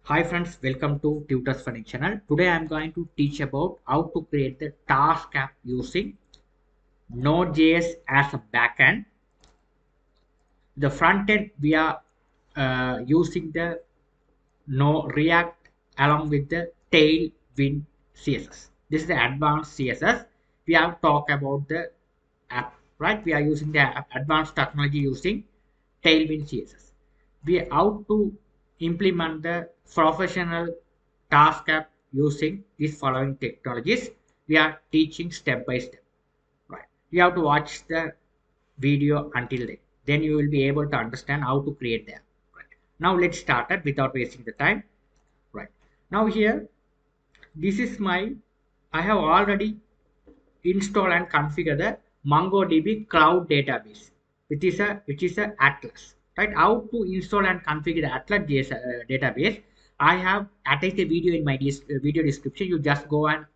Hi friends, welcome to Tutors Funny channel. Today I am going to teach about how to create the task app using Node.js as a backend. The front end we are using the React along with the Tailwind CSS. This is the advanced CSS. We have talked about the app, right? We are using the advanced technology using Tailwind CSS. We how to implement the professional task app using these following technologies. We are teaching step by step, right? You have to watch the video until then you will be able to understand how to create them, right? Now let's start it without wasting the time, right? Now here, this is my, I have already installed and configured the Mongodb cloud database, which is a Atlas, right? How to install and configure the Atlas database? I have attached a video in my video description. You just go and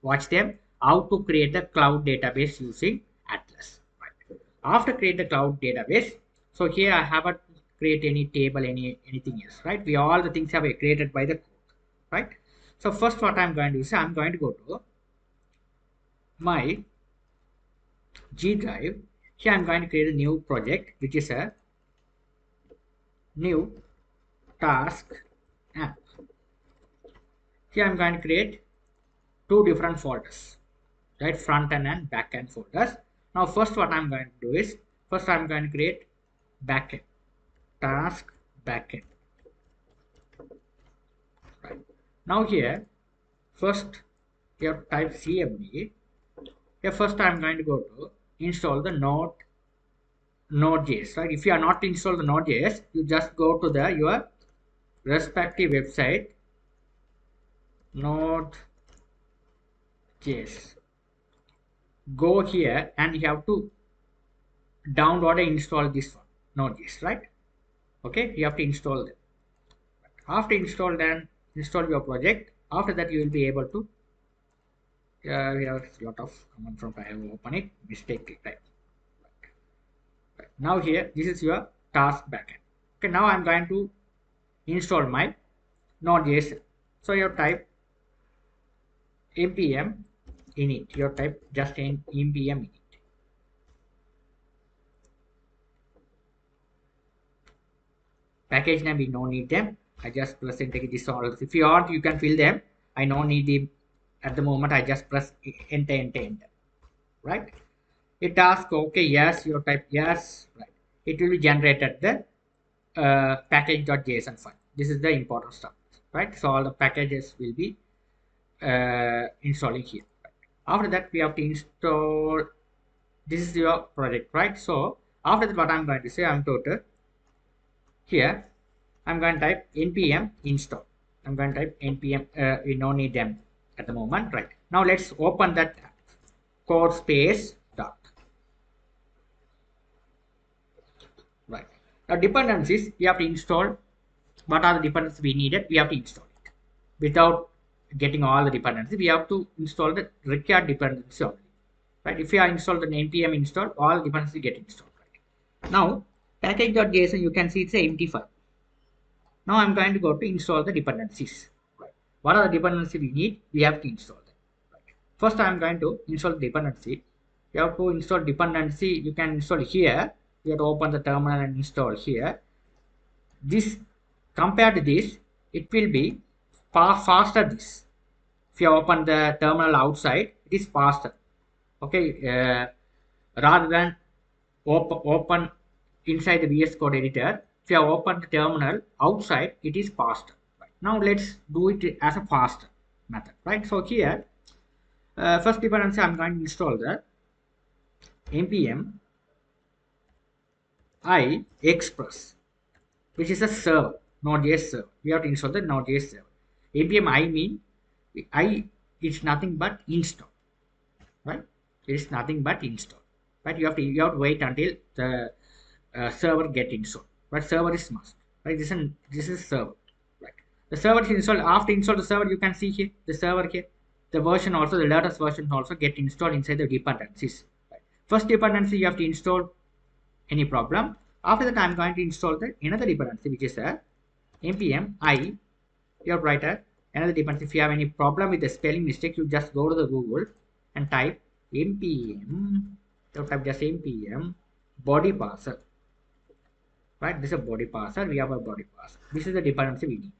watch them. How to create the cloud database using Atlas, right? After create the cloud database, so here I haven't create any table, anything else, right? We all the things have been created by the code, right? So first, what I'm going to do is I'm going to go to my G drive. Here I'm going to create a new project, which is a new task app. Here I'm going to create two different folders, right? Front end and back end folders. Now first what I'm going to do is, first I'm going to create backend, task backend, right? Now here, first you have to type cmd. Here first I'm going to go to install the Node.js, right? If you are not installed the Node.js, you just go to the your respective website, Node.js. Go here and you have to download and install this one, Node.js, right? Okay, you have to install them. After install, then install your project. After that, you will be able to. We have a lot of command prompt. I have open it. Mistake type. Right. Now here, this is your task backend. Okay, now I'm going to install my Node.js. So you type npm init. You type just npm init. Package name we no need them. I just press enter. This all. If you want, you can fill them. I no need them at the moment. I just press enter. Right? It asks okay, yes. You type yes. Right. It will be generated the package.json file. This is the important stuff. Right? So all the packages will be installing here. Right? After that, we have to install. This is your project, right? So after that, what I'm going to say, I'm going to here. I'm going to type npm install. I'm going to type npm. We don't need them at the moment, right? Now let's open that code space dot. Right. Now dependencies we have to install. What are the dependencies we needed? We have to install it. Without getting all the dependencies, we have to install the required dependency only. Right? If you are installed the npm install, all dependencies get installed. Right? Now package.json, you can see it's an empty file. Now I'm going to go to install the dependencies. Right. What are the dependencies we need? We have to install them. Right. First, I'm going to install dependency. You have to install dependency. You can install here. You have to open the terminal and install here. This compared to this, it will be faster. This if you open the terminal outside, it is faster. Okay, rather than open inside the VS Code editor. If you have opened the terminal outside, it is faster. Right. Now let's do it as a faster method, right? So here, first dependency I'm going to install the npm I express, which is a server, Node.js server. We have to install the Node.js server. npm I mean I is nothing but install, right? It is nothing but install, right? You have to wait until the server get installed. But server is must, right? This is server, right? The server is installed. After install the server, you can see here the server here. The version also, the latest version also get installed inside the dependencies. Right? First dependency you have to install any problem. After that, I'm going to install the another dependency, which is a npm I You have to write another dependency. If you have any problem with the spelling mistake, you just go to the Google and type npm. You type just npm body parser. Right, this is a body parser. We have a body parser. This is the dependency we need.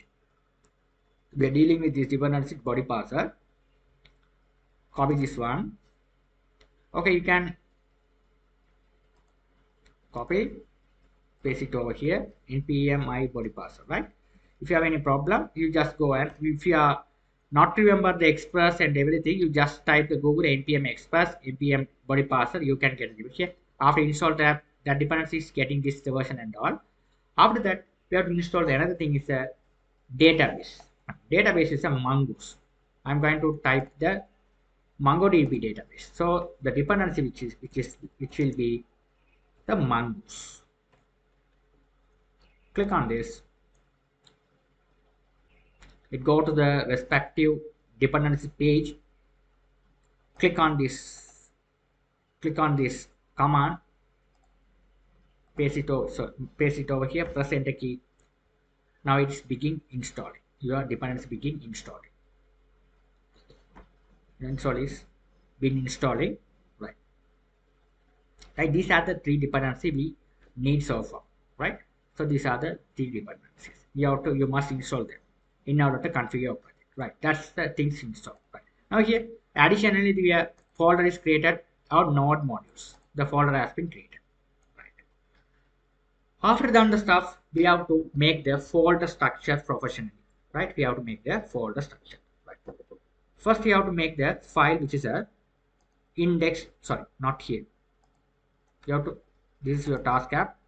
We are dealing with this dependency body parser. Copy this one. Okay, you can copy, paste it over here. npm I body parser. Right. If you have any problem, you just go and if you are not remember the express and everything, you just type the Google npm express npm body parser. You can get it here. After install that dependency is getting this version and all. After that, we have to install the another thing is a database. Database is a mongoose. I'm going to type the MongoDB database. So the dependency which will be the mongoose. Click on this. It go to the respective dependency page. Click on this command. Paste it over here. Press enter key. Now it's begin installing. Your dependency begin installing. Install is been installing. Right. These are the three dependencies we need so far. Right. So these are the three dependencies. You must install them in order to configure your project. Right. That's the things installed. Right. Now here, additionally, the folder is created our node modules. The folder has been created. Right. After done the stuff, we have to make the folder structure professionally. Right. We have to make the folder structure. Right. First, you have to make the file which is a index. Sorry, not here. You have to. This is your task app.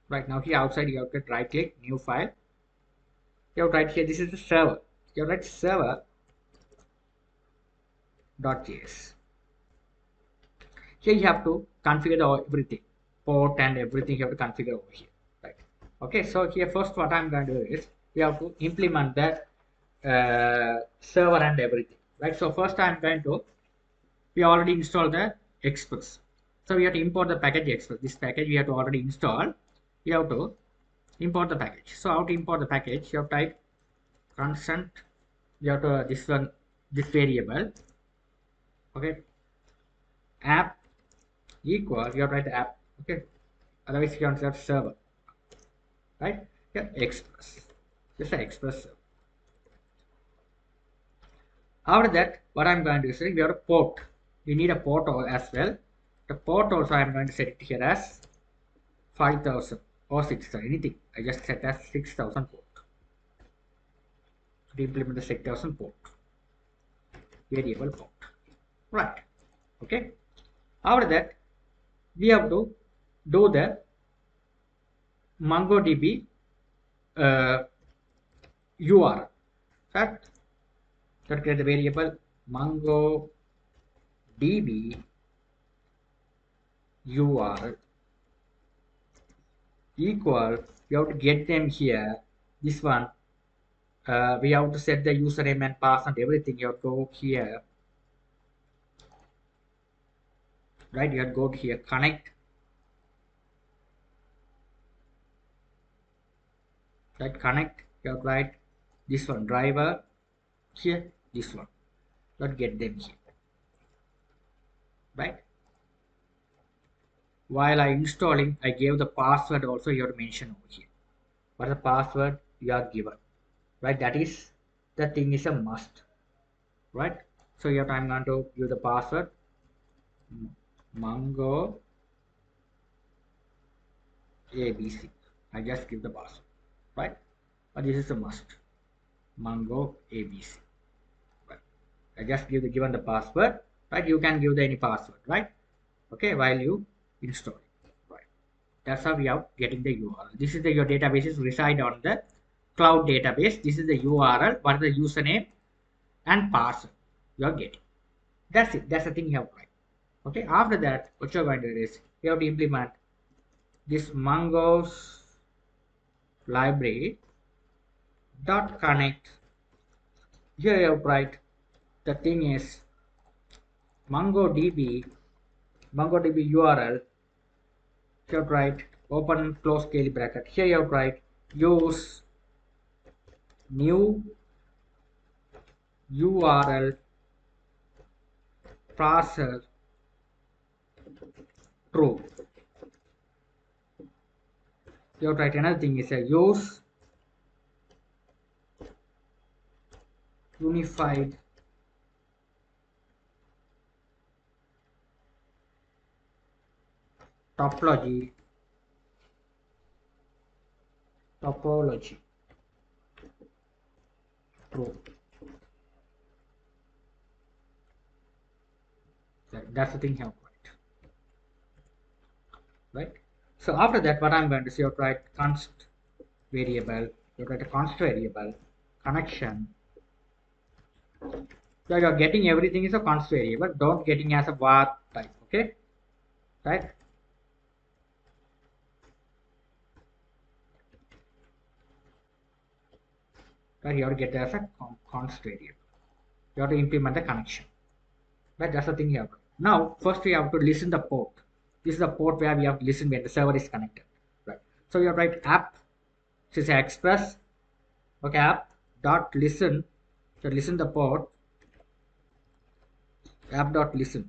Right now, here outside you have to right click new file. You have to write here. This is the server. You have to write server.js. Here you have to configure everything, port and everything. You have to configure over here. Right. Okay. So here first, what I'm going to do is we have to implement that. Server and everything, right? So first we already installed the express, so we have to import the package express. This package we have to already install. You have to import the package. So how to import the package? You have to type constant. You have to this variable. Okay, app equal. You have to write the app. Okay, otherwise you can't have server. Right? Yeah, express. Just an express server. After that, what I'm going to say, we have a port. We need a port as well. The port also I'm going to set it here as 5000 or 6000, anything. I just set as 6000 port. To implement the 6000 port. Variable port. Right. Okay. After that, we have to do the MongoDB URL. Right? So create the variable MongoDB URL equal. We have to get them here. This one, we have to set the username and password, everything. You have to go here. Right? You have to go here, connect. Right? Connect. You have to write this one, driver. Here, this one. Not get them here. Right? While I installing, I gave the password also. You have to mention over here. What the password you are given. Right? That is the thing is a must. Right? So here I'm going to give the password Mongo ABC. I just give the password. Right? But this is a must. Mongo ABC. I just given the password, right? You can give any password, right? Okay, while you install it, right? That's how we are getting the URL. This is your databases reside on the cloud database. This is the URL, what is the username and password you are getting. That's it. That's the thing you have to write. Okay. After that, what you're going to do is you have to implement this Mongo's library dot connect. Here you have to write. The thing is MongoDB URL. You have to write open close curly bracket. Here you have to write use new URL parser true. You have to write another thing is a use unified topology true. That's the thing you have to write, right? So after that, what I'm going to say, you have to write const variable. You have to write a const variable connection. So you're getting everything is a const variable. Don't getting as a var type. Okay, right? Right, you have to get as a const variable. You have to implement the connection. Right, that's the thing you have to. Now, first we have to listen the port. This is the port where we have to listen when the server is connected. Right. So you have to write app. This is express. Okay, app dot listen. So listen the port. App dot listen.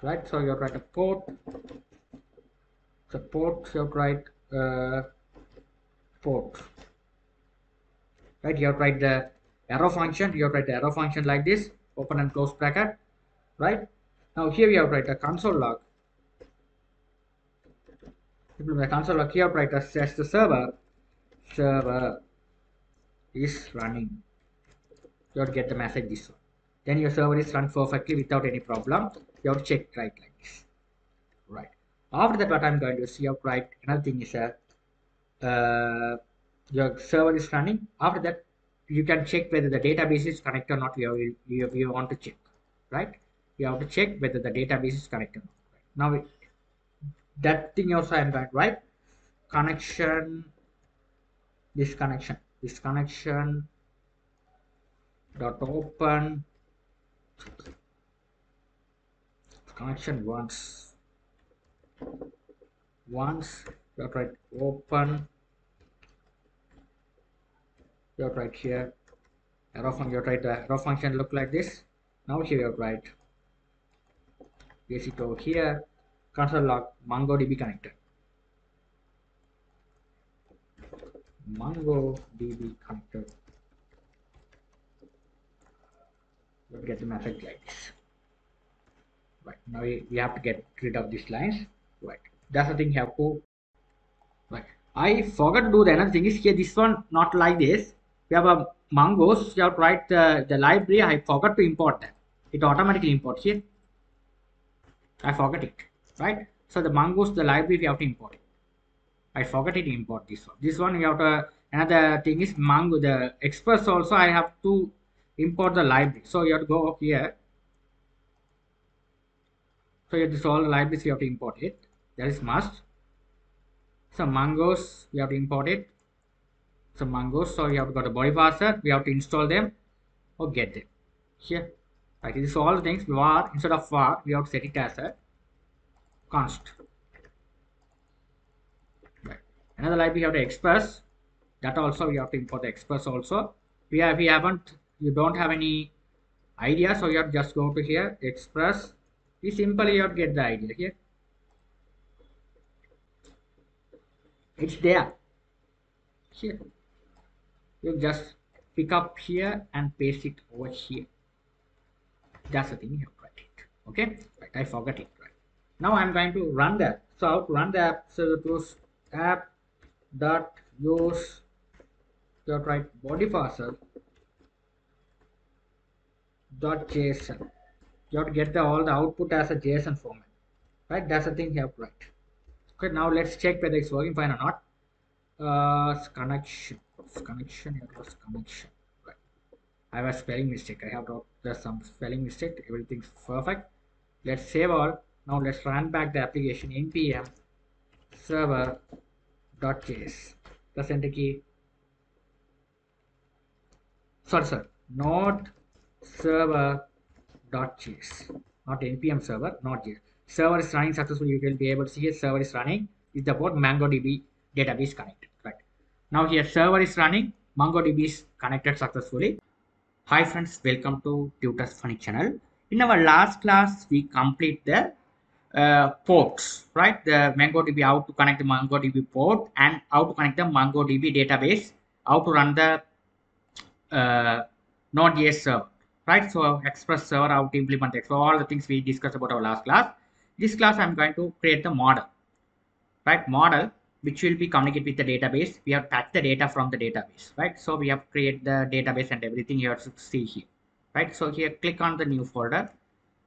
Right. So you have to write a port. So port. So you have to write port. Right. You have to write the arrow function. You have to write the arrow function like this. Open and close bracket. Right. Now here we have to write a console log. The console log here, write as the server is running. You have to get the message this one. Then your server is run perfectly without any problem. You have to check right like this. Right. After that, what I'm going to see, you have to write another thing is your server is running. After that, you can check whether the database is connected or not. You want to check, right? You have to check whether the database is connected or not. Right? Now, that thing also I'm going to write connection. This connection dot open connection once dot write open. You have to write here arrow function. You have to write the arrow function look like this. Now here you have to write basic over here console log MongoDB connected. MongoDB connected. We'll get the message like this. Right. Now we have to get rid of these lines. Right. That's the thing you have to. Right. I forgot to do the another thing is here this one not like this. We have a Mongoose. You have to write the library. I forgot to import that. It automatically imports here. I forgot it. Right. So the Mongoose, the library we have to import it. I forgot it to import this one. This one we have to another thing is Mongo the Express also I have to import the library. So you have to go here. So this all the libraries you have to import it. That is must. So Mongoose we have to import it. So Mongoose, so you have to go to body parser. We have to install them or get them here. Right, this is all the things. Var instead of var we have to set it as a const. Right. Another library we have to express. That also we have to import the express also. We haven't. You don't have any idea, so you have to just go to here express. We simply you have to get the idea here. It's there. Here. You just pick up here and paste it over here. That's the thing you have to write it. Okay. Right. I forgot it. Right. Now I'm going to run that. So how to run the app? So use app dot use. You have to write body parser dot JSON. You have to get all the output as a JSON format, right? That's the thing you have to write. Okay, now let's check whether it's working fine or not. Connection, here was connection. Right. I have a spelling mistake. I have to there's some spelling mistake. Everything's perfect. Let's save all. Now let's run back the application npm server.js. Press enter key. Sorry, node server.js, not npm server, not JS. Server is running successfully. You will be able to see it. Server is running. It's about MongoDB database connected, right? Now here server is running, MongoDB is connected successfully. Hi friends, welcome to Tutors Funny channel. In our last class, we complete the ports, right? The MongoDB, how to connect the MongoDB port and how to connect the MongoDB database, how to run the Node.js server, right? So Express server, how to implement it. So all the things we discussed about our last class. This class I'm going to create the model, right? Model which will be communicate with the database. We have packed the data from the database, right? So we have create the database and everything you have to see here, right? So here click on the new folder.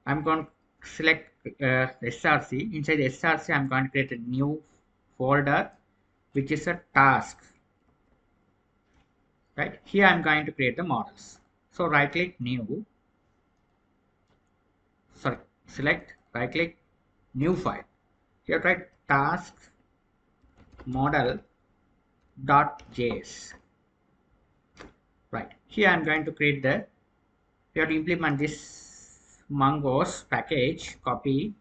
I'm going to select src. Inside src I'm going to create a new folder which is a task, right? Here I'm going to create the models. So right click new, sorry, select, right click, new file. Here write task model.js, right? Here I'm going to create the, we have to implement this Mongoose package, copy,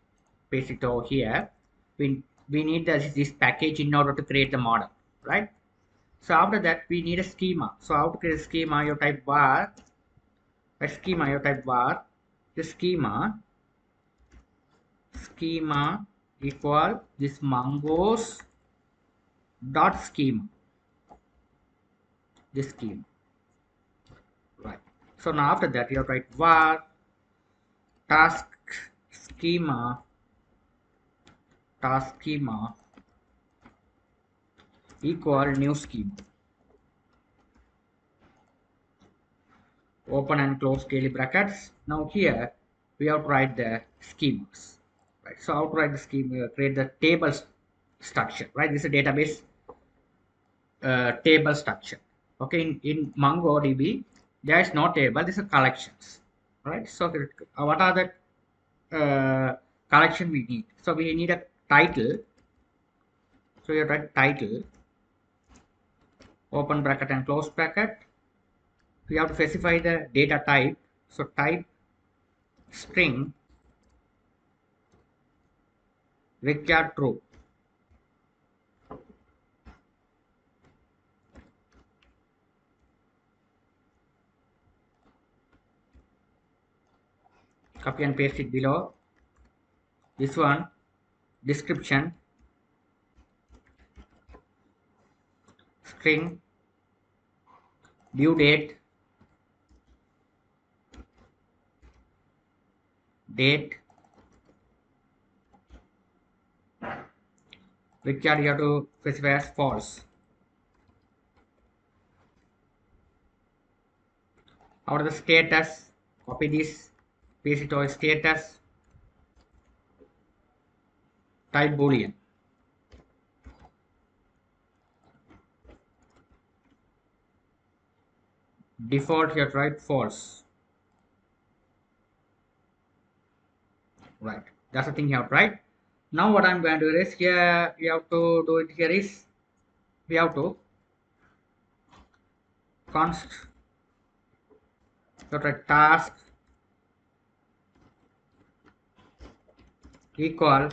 paste it over here. We need this package in order to create the model, right? So after that we need a schema. So how to create a schema? You type var, a schema, you type var, the schema equal this mongoose dot schema, this schema, right? So now after that you write var task schema equal new schema, open and close curly brackets. Now here we have to write the schemas, right? So how to write the schema? Create the table structure, right? This is a database table structure. Okay, in MongoDB there is no table, this is collections, right? So what are the collection we need? So we need a title. So you write title, open bracket and close bracket. We have to specify the data type. So type string required true. Copy and paste it below. This one, description, string due date, required you have to specify as false. Out of the status, copy this, paste it over status, type boolean. Default here write false, right? That's the thing you have to write. Now what I'm going to do is here we have to do it here is we have to const task equal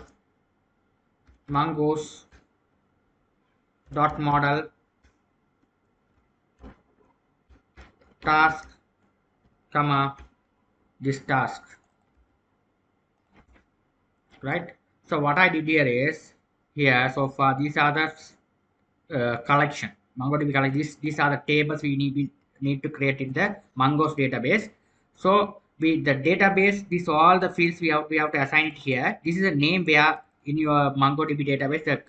mongoose dot model task comma this task, right? So what I did here is here so far these are the collection MongoDB collection. These are the tables we need to create in the Mongoose database. So the database, these all the fields we have to assign it here. This is a name where in your MongoDB database the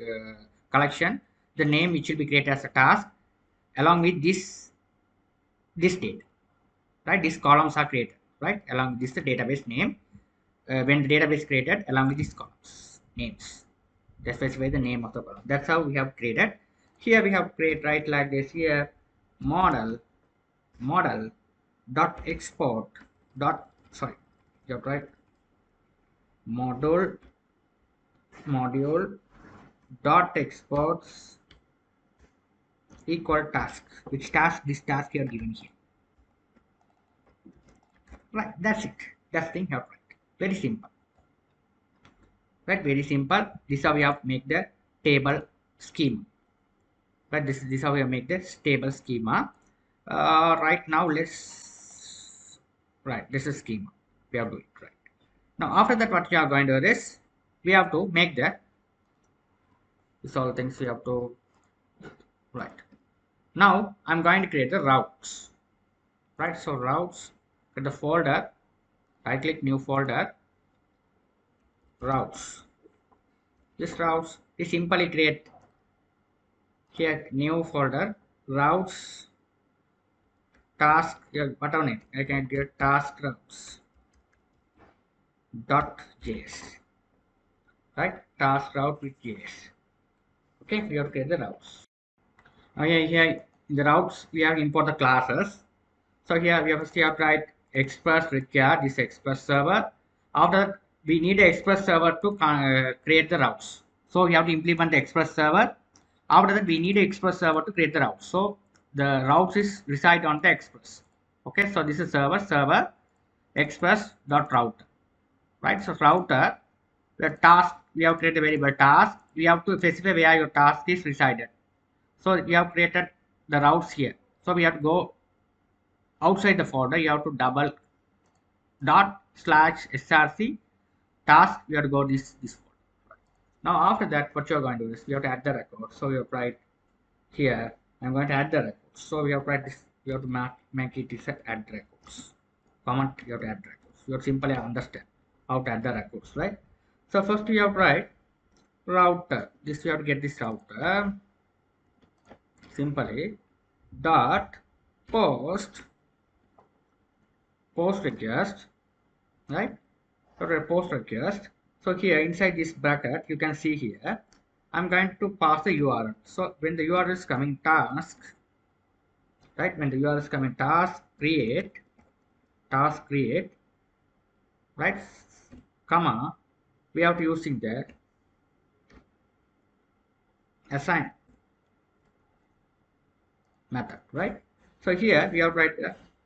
collection, the name which will be created as a task along with this date, right? These columns are created, right? Along with this the database name. When the database created along with these columns names, they specify the name of the column. That's how we have created. Here we have create right like this here model dot export dot sorry you have right module dot exports equal task, which task this task you are given here, right? That's it. That's the thing you have right. Very simple, right? Very simple. This is how we have make the table scheme, Right, this is how we make the stable schema. Right now, this is schema. We have to do it right. Now, after that, what we are going to do is we have to make this all things we have to right. Now, I'm going to create the routes. Right, so routes, get the folder, right click new folder, routes. This routes is simply create here new folder, routes, task, whatever name, I can get task routes dot js, right, task route with js. Okay, we have created the routes. Here in the routes we have import the classes. So here we have to write express require this express server. After that, we need the express server to create the routes. So we have to implement the express server. After that, we need the express server to create the routes. So the routes is reside on the express. Okay, so this is server express dot router. Right, so router, the task, we have created a variable task. We have to specify where your task is resided. So we have created the routes here. So we have to go outside the folder. You have to double dot slash src task. We have to go this folder. Now after that, what you are going to do is we have to add the record. So we have write here. I'm going to add the records. So we have write this. You have to make it is add records. Comment. You have to add records. You have to simply understand how to add the records, right? So first we have to write router. This we have to get this router. Simply dot post request, right? So a post request. So here inside this bracket, you can see here, I'm going to pass the URL. So when the URL is coming task, right? When the URL is coming task create, right? Comma, we have to using the assign method, right? So here we have to write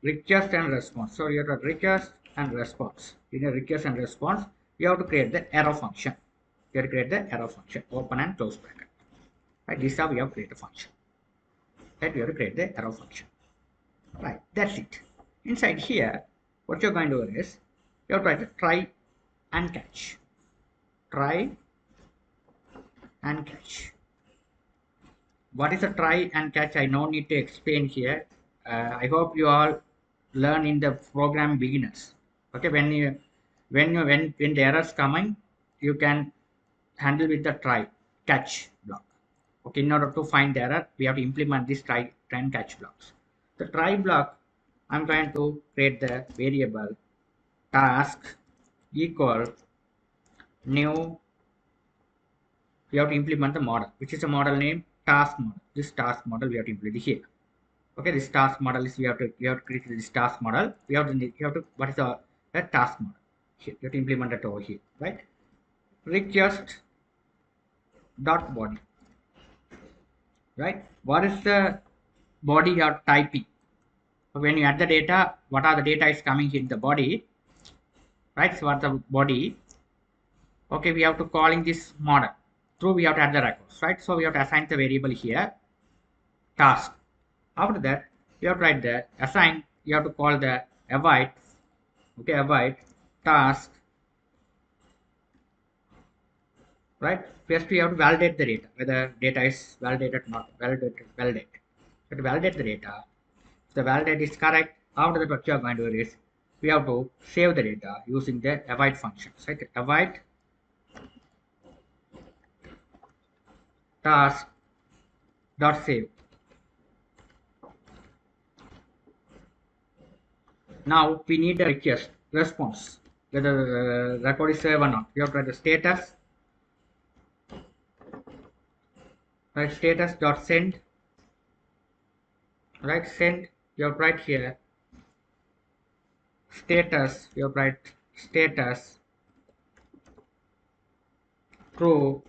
request and response. So you have to request and response. In a request and response, you have to create the arrow function. You have to create the arrow function, open and close bracket. Right, this is how we have created a function. Right, we have to create the arrow function. Right, that's it. Inside here, what you're going to do is you have to write a try and catch. Try and catch. What is a try and catch? I no need to explain here. I hope you all learn in the program beginners. Okay, when the errors coming, you can handle with the try catch block. Okay, in order to find the error, we have to implement this try and catch blocks. The try block, I'm going to create the variable task equal new. We have to implement the model, which is a model name task model. This task model we have to implement here. Okay, this task model is we have to create this task model. We have to what is the task model here? You have to implement it over here, right? Request dot body, right? What is the body you are typing? When you add the data, what are the data is coming in the body, right? So what's the body? Okay, we have to calling this model. Through we have to add the records, right? So we have to assign the variable here task. After that, you have to write the assign. You have to call the await. Okay, await task. Right? First, we have to validate the data, whether data is validated or not. Validate. You have to validate the data. If the validate is correct, after that, what you are going to do is we have to save the data using the await function. Right? Await task dot save. Now we need a request response, whether the record is saved or not. We have to write the status, right? Status dot send, right? Send. You have to write here status. You have to write status true,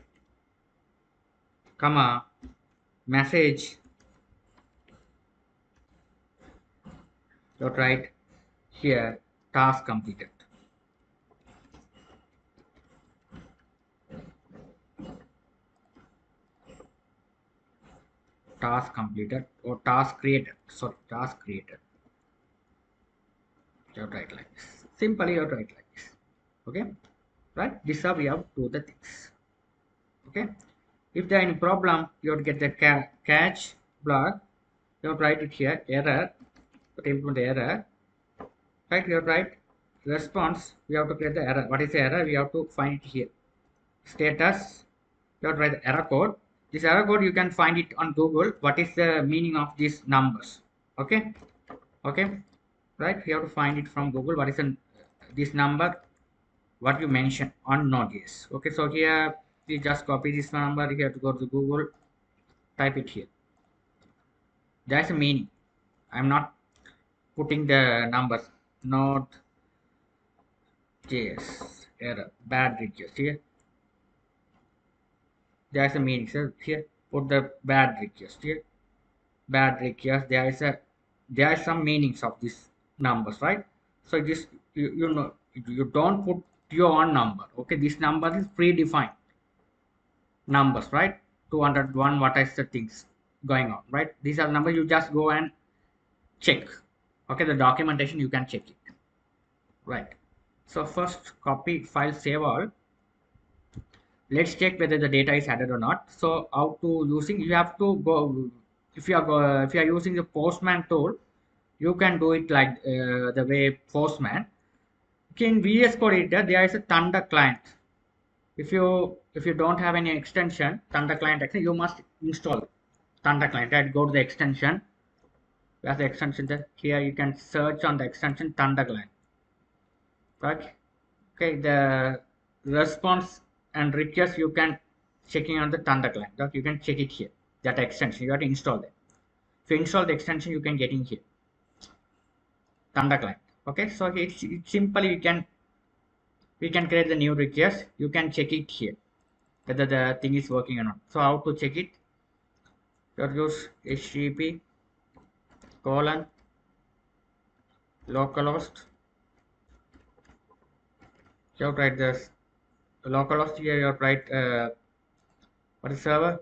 comma message. You have to write here task completed. task completed or task created. Sorry, task created. You have to write like this. Simply you have to write like this. Okay, right? This is how we have to do the things. Okay, if there any problem, you have to get the catch block. You have to write it here. Error. Implement the error. Right? You have to write response. We have to create the error. What is the error? We have to find it here. Status. You have to write the error code. This error code you can find it on Google. What is the meaning of these numbers? Okay. Okay. Right? You have to find it from Google. What is this number? What you mentioned on NodeJs. Okay. So here we just copy this number. You have to go to Google. Type it here. That's a meaning. I'm not putting the numbers. NodeJs error bad request here. There's a meaning. So here put the bad request here. Bad request. There are some meanings of these numbers, right? So this you know you don't put your own number. Okay, this number is predefined numbers, right? 201. What is the things going on, right? These are numbers you just go and check. Okay, the documentation you can check it, right? So first copy file save all. Let's check whether the data is added or not. So how to using, you have to go, if you are using the Postman tool, you can do it like the way Postman. Okay, in VS Code editor there is a Thunder client. If you don't have any extension Thunder client, actually you must install Thunder client. Right? Go to the extension. There's the extension there. Here you can search on the extension Thunder client. Right? Okay, the response and request you can checking on the Thunder client. Okay, you can check it here. That extension you have to install that. If you install the extension, you can get in here. Thunder client. Okay, so it's simply we can create the new request. You can check it here whether the thing is working or not. So how to check it? You use HTTP colon localhost. You have to write this localhost here. You have to write what is server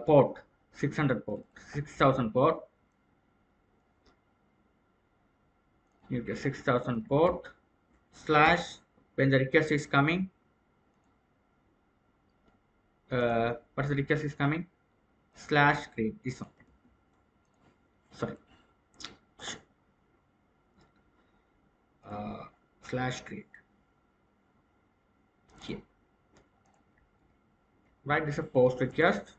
port 600 port 6000 port. You get 6000 port slash when the request is coming. What the request is coming? Slash create this one. Sorry. Slash create here. Right, this is a post request.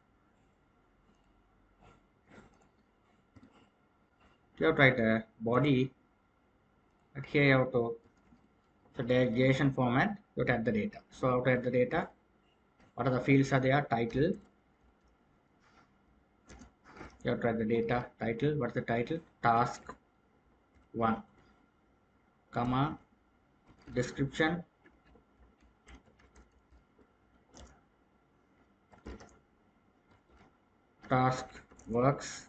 You have to write a body. But here you have to, so the JSON format, you have to add the data. So how to add the data? What are the fields are there? Title. You have to write the data title. What's the title? Task 1, comma, description, task works,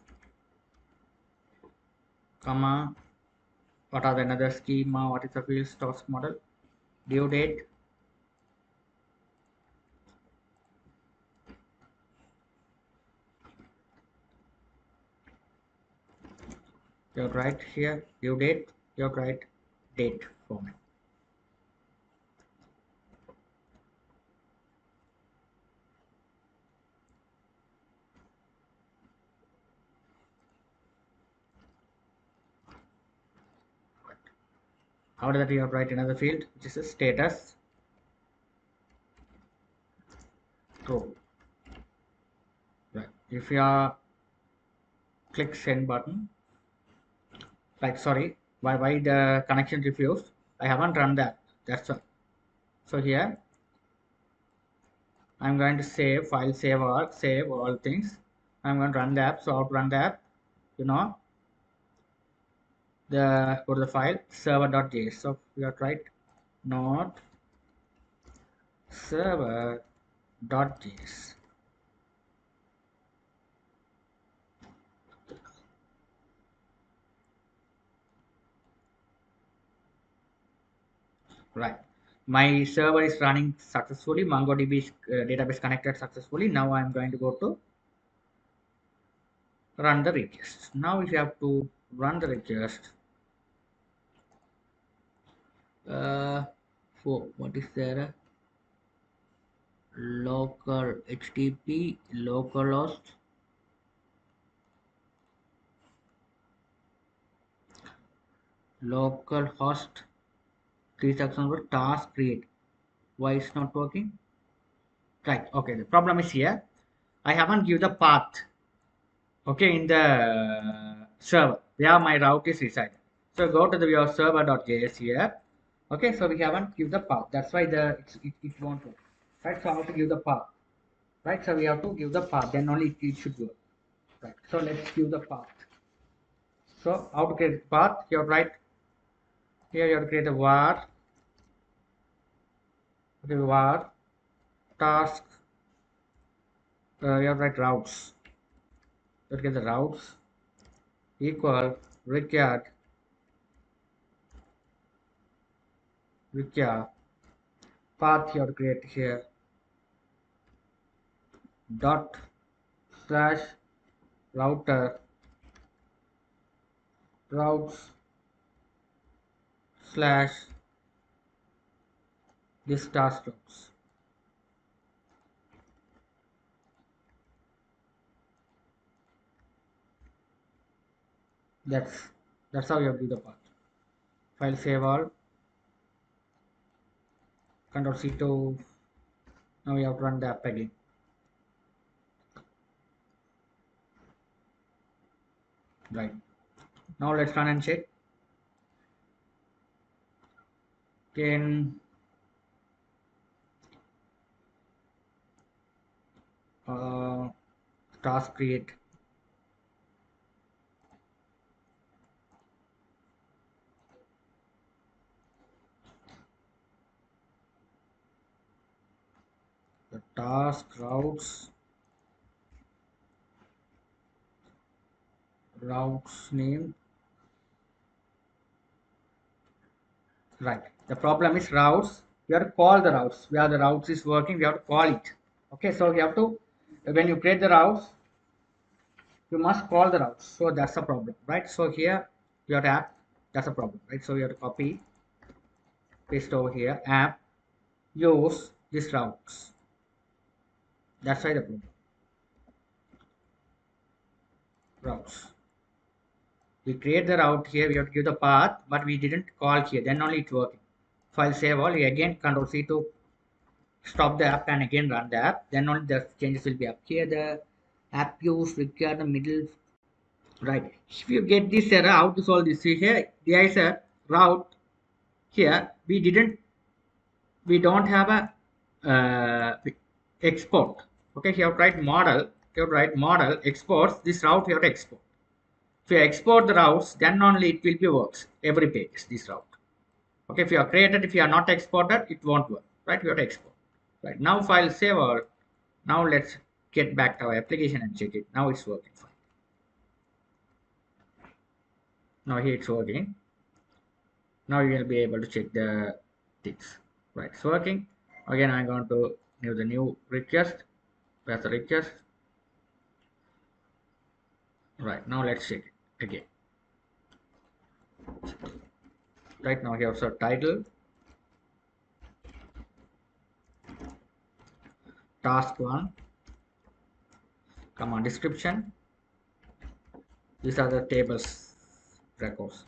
comma, what are the another schema? What is the fields? Task model, due date, you have to write here due date. You have to write date format. After that you have to write another field which is a status true. Right. If you are click send button, like sorry, why the connection refused? I haven't run that. That's all. So here I'm going to save file, save all things. I'm going to run the app. So how to run the app? You know, go to the file server.js. So we have to write node server.js. Right. my server is running successfully. Mongodb is database connected successfully. Now I'm going to go to run the request. Now if you have to run the request, for what is there, local HTTP localhost localhost 3,000 task create. Why it's not working? Right. Okay. The problem is here. I haven't given the path. Okay, in the server where my route is residing. So go to the your server.js here. Okay, so we haven't give the path. That's why it won't work. Right. So how to give the path? Right. So we have to give the path. Then only it should work. Right. So let's give the path. So how to create path? You write here. You have to create a var. Okay, var task. You have to write routes. You have to get the routes equal required path. You have to create here dot slash router routes slash this task routes. That's how you have to do the path. File save all. Control C2. Now you have to run the app again. Right. Now let's run and check. Can task create. The task routes name. Right. The problem is routes. We have to call the routes. Where the routes is working, we have to call it. Okay, so we have to, when you create the routes, you must call the routes. So that's a problem, right? So here you have to app. That's a problem, right? So you have to copy, paste over here, app, use these routes. That's why the problem. Routes. We create the route here. We have to give the path, but we didn't call here. Then only it's working. File save all. We again Control C to stop the app and again run the app. Then only the changes will be up here. The app use require the middle. Right. If you get this error, how to solve this? See here, there is a route here. We don't have a export. Okay, you have to write model. You have to write model exports. This route you have to export. If you export the routes, then only it will be works. Every page this route. Okay, if you are created, if you are not exported, it won't work. Right? You have to export. Right now, file save all. Now let's get back to our application and check it. Now it's working fine. Now here it's working. Now you will be able to check the things. Right, it's working. Again, I'm going to give the new request. That's the request. Right, now let's check it again. Right now here's our title, task 1, command description. These are the tables records.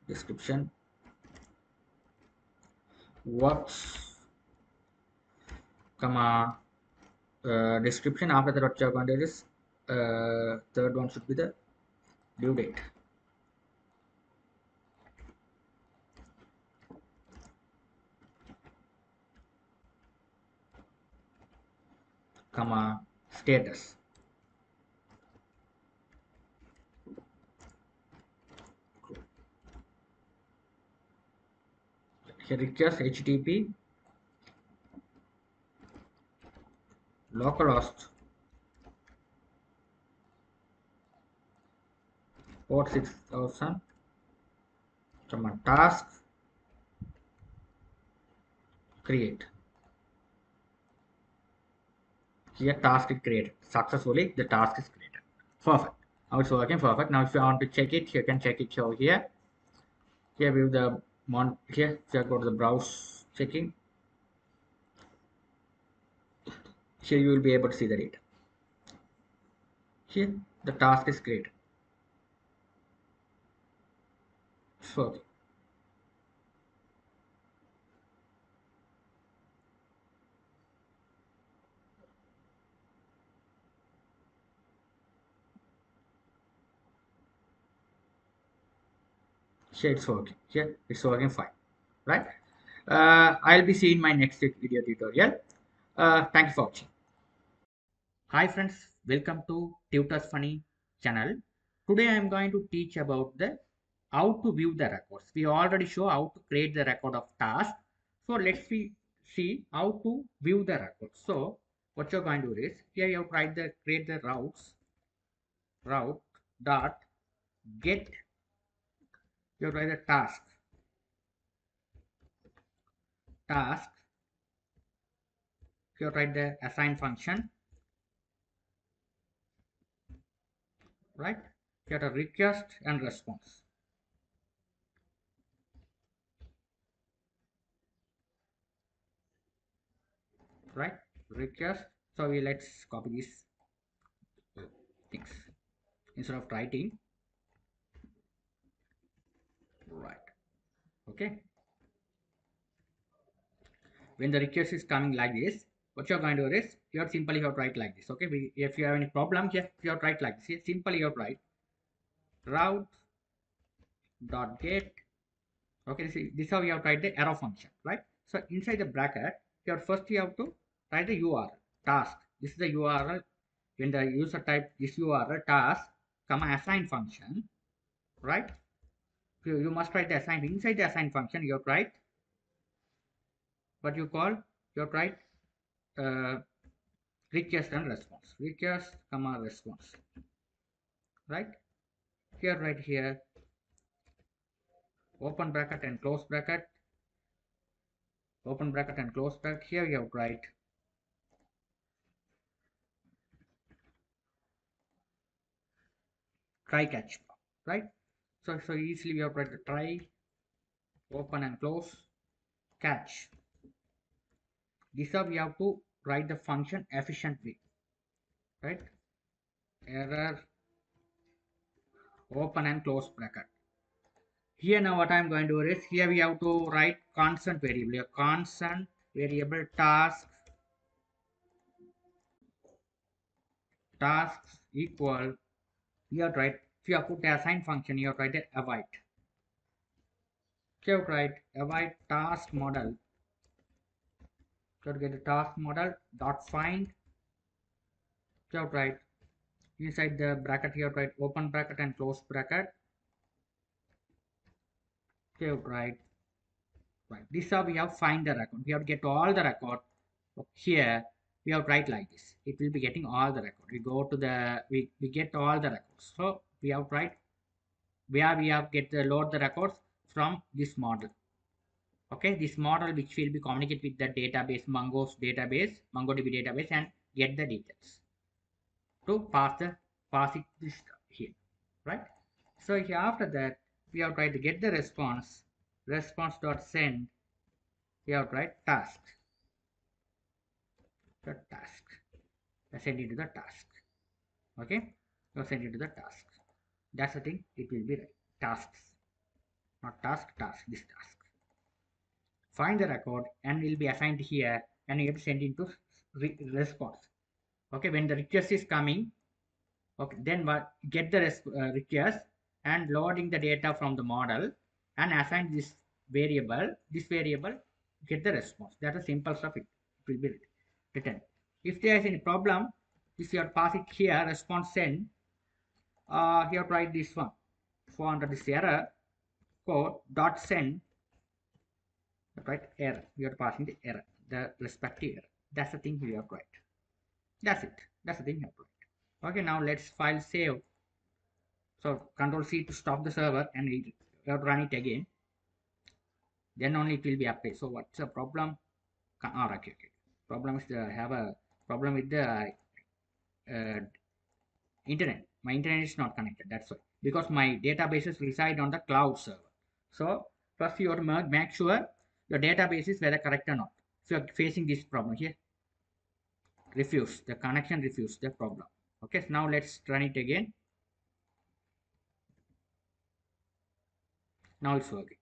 Description, works, comma, description. After that, what you're going to do is third one should be the due date. Comma, status. Here request HTTP localhost port 6000 comma task create. Here task is created. Successfully the task is created. Perfect. Now it's working perfect. Now if you want to check it, you can check it over here. Here we have the here. If you go to the browse checking, here you will be able to see the data. Here the task is created. So here it's working. Here it's working fine, right? I'll be seeing my next video tutorial. Thank you for watching. Hi friends, welcome to Tutors Funny channel. Today I am going to teach about the how to view the records. We already show how to create the record of task. So let's see how to view the records. So what you're going to do is here you have to write the create the route dot get, you have to write the task, you have to write the assign function, right? You have to request and response, right? Request. So let's copy these things instead of writing, right? Okay, when the request is coming like this, what you're going to do is you have simply have to write like this. Okay, if you have any problem, just you have to write like this. Here, simply you have to write route dot get. Okay, this is how you have to write the arrow function, right? So inside the bracket, you have to write the URL task. This is the URL. When the user type this URL task, comma assign function, right? You must write the assign. Inside the assign function, you have to write what you call, you have to write uh, request and response, request comma response, right? Here, right here, open bracket and close bracket, open bracket and close bracket. Here you have to write try catch, right? So easily we have to write the try, open and close, catch. This how we have to write the function efficiently, right? Error, open and close bracket. Here now what I'm going to do is here we have to write constant variable, a constant variable tasks equal, you have to write, if you have put the assign function, you have to write the await. You have to write await task model. You have to get the task model dot find. You have to write inside the bracket, you have to write open bracket and close bracket. You have to write, right. This is how we have find the record. We have to get all the record. Here we have to write like this. It will be getting all the record. We go to the we get all the records. So we have to write where we have get the load the records from this model. Okay, this model which will be communicate with the database, Mongodb database, and get the details to pass it this here, right? So here after that we have tried to get the response dot send. We have tried task, the task, send it to the task. Okay, so send it to the task. That's the thing. It will be right. Tasks, not task. This task. Find the record and will be assigned here, and you have to send into response. Okay, when the request is coming, okay, then what get the request and loading the data from the model and assign this variable get the response. That's a simple stuff. It will be written. If there is any problem, if you are pass it here response send, you have to write this one. For under this error code dot send, right, error, we are passing the error, the respective error. That's the thing we have to write. That's it. That's the thing you have to write. Okay, now let's file save. So Control C to stop the server, and we have to run it again. Then only it will be updated. So what's the problem? Okay, okay. Problem is I have a problem with the internet. My internet is not connected. That's why, because my databases reside on the cloud server. So first you have to make sure your database is whether correct or not. If you are facing this problem here, refuse the connection, refuse the problem. Okay, so now let's run it again. Now it's working.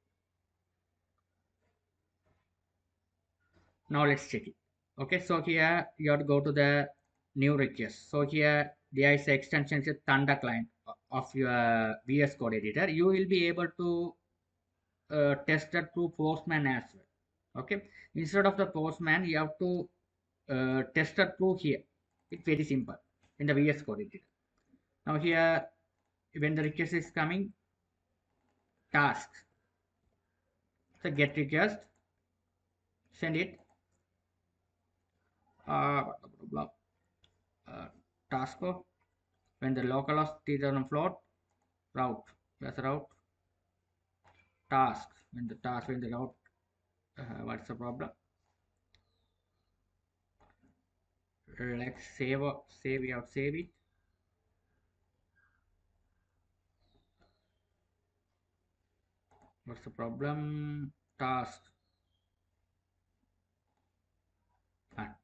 Now let's check it. Okay, so here you have to go to the new request. So here there is extension is Thunder client of your VS Code editor. You will be able to test that through Postman as well. Okay, instead of the Postman, you have to test that through here. It's very simple in the VS Code editor. Now here, when the request is coming, tasks. So get request, send it. Blah, blah, blah, task when the localhost is on float, route. That's route. Task when the route. What's the problem? Let's save it. What's the problem? Task.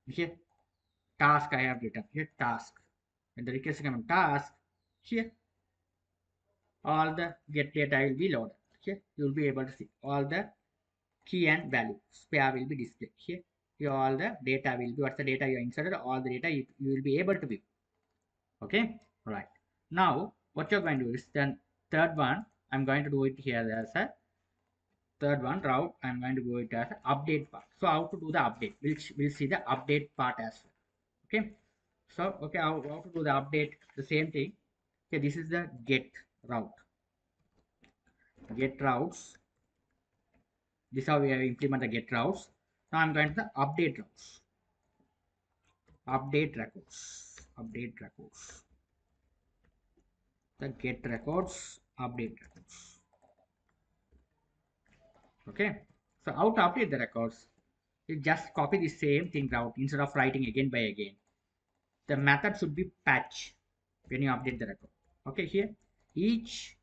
Here task I have written here task. When the request comes task, here all the get data will be loaded. Here you will be able to see all the key and value pair will be displayed. Here all the data will be what's the data you inserted, all the data you will be able to view. Okay, right. Now what you're going to do is then third one, I'm going to do it here as a third one route. I'm going to go it as an update part. So how to do the update? We'll see the update part as well. Okay, so okay, how to do the update? The same thing. Okay, this is the get route. Get routes. This is how we have implement the get routes. Now I'm going to the update routes. Update records. Update records. The get records. Update records. Okay. So how to update the records? You just copy the same thing route instead of writing again by again. The method should be patch when you update the record. Okay, here each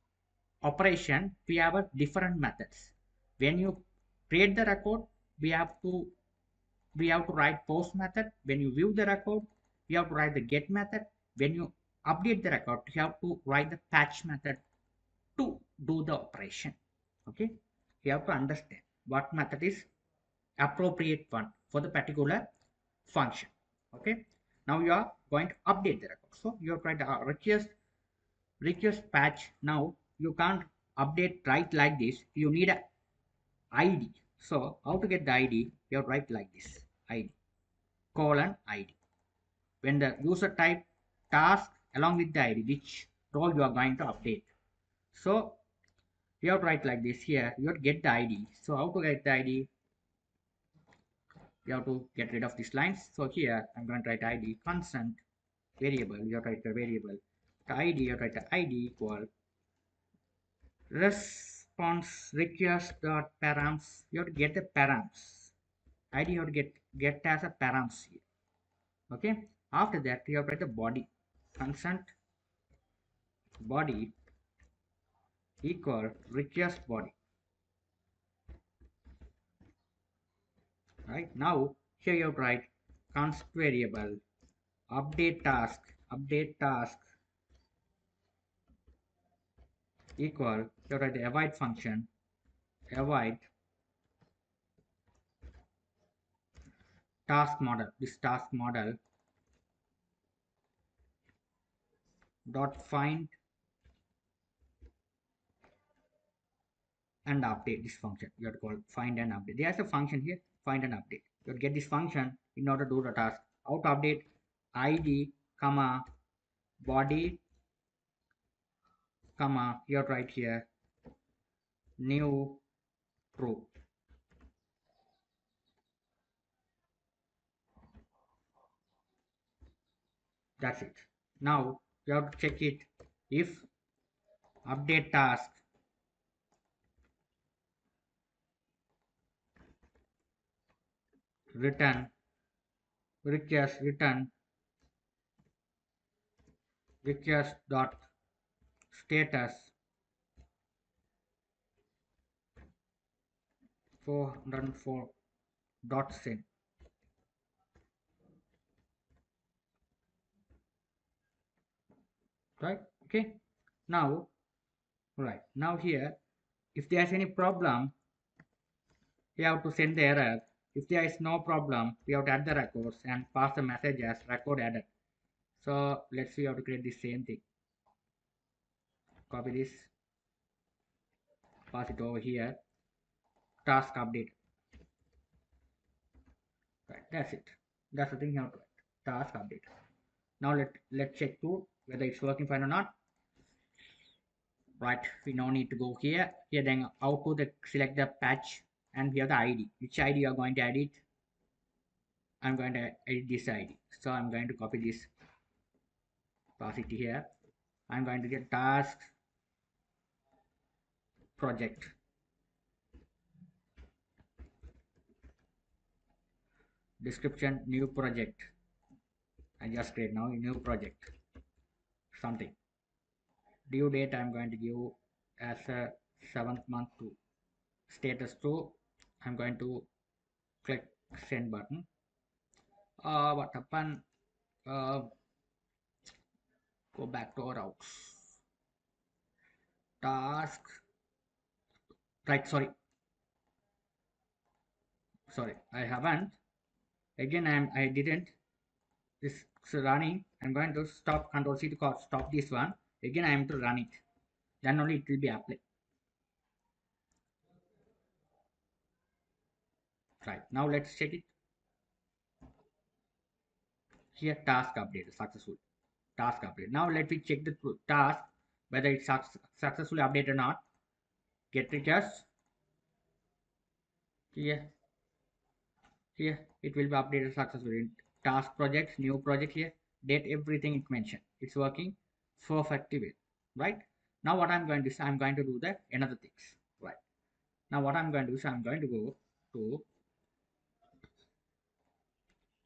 operation we have a different methods. When you create the record, we have to write post method. When you view the record, we have to write the get method. When you update the record, you have to write the patch method to do the operation. Okay, you have to understand what method is appropriate one for the particular function. Okay, now you are going to update the record. So you are trying to request patch. Now you can't update right like this. You need a ID. So how to get the ID? You have to write like this: ID colon ID. When the user type task along with the ID, which role you are going to update. So you have to write like this here. You have to get the ID. So how to get the ID? You have to get rid of these lines. So here I'm going to write ID constant variable. You have to write the variable. The ID, you have to write the ID equal response request dot params. You have to get the params. ID you have to get as a params here. Okay. After that you have to write the body constant body equal request body. Right now here you have to write const variable update task equal, you have to write the avoid function avoid task model. This task model dot find and update. This function you have to call find and update. There's a function here, find and update. You have to get this function in order to do the task. How to update? ID comma body comma, you have to write here new true. That's it. Now you have to check it if update task return request dot status 404 dot send. Right, okay. Now, here, if there's any problem, we have to send the error. If there is no problem, we have to add the records and pass the message as record added. So let's see how to create the same thing. Copy this, pass it over here, task update. Right, that's it. That's the thing you have to write. Task update. Now let's check to whether it's working fine or not. Right, we now need to go here. Here then out to select the patch, and we have the ID. Which ID you are going to edit? I'm going to edit this ID. So I'm going to copy this, pass it here. I'm going to get task project. Description, new project. I just create now a new project. Something. Due date I'm going to give as a 7th month to status to. I'm going to click send button. What happened? Go back to our routes. Task. Right, sorry, I haven't. Again, I didn't. This is running. I'm going to stop, Control C to stop this one. Again, I am to run it. Then only it will be applied. Right, now let's check it. Here, task update successful. Task update. Now let me check the task whether it's successfully updated or not. Get request. Here it will be updated successfully. Task projects, new project here, date, everything it mentioned. It's working perfectly well. Right. Now what I'm going to do is I'm going to do the another things. Right. Now what I'm going to do is I'm going to go to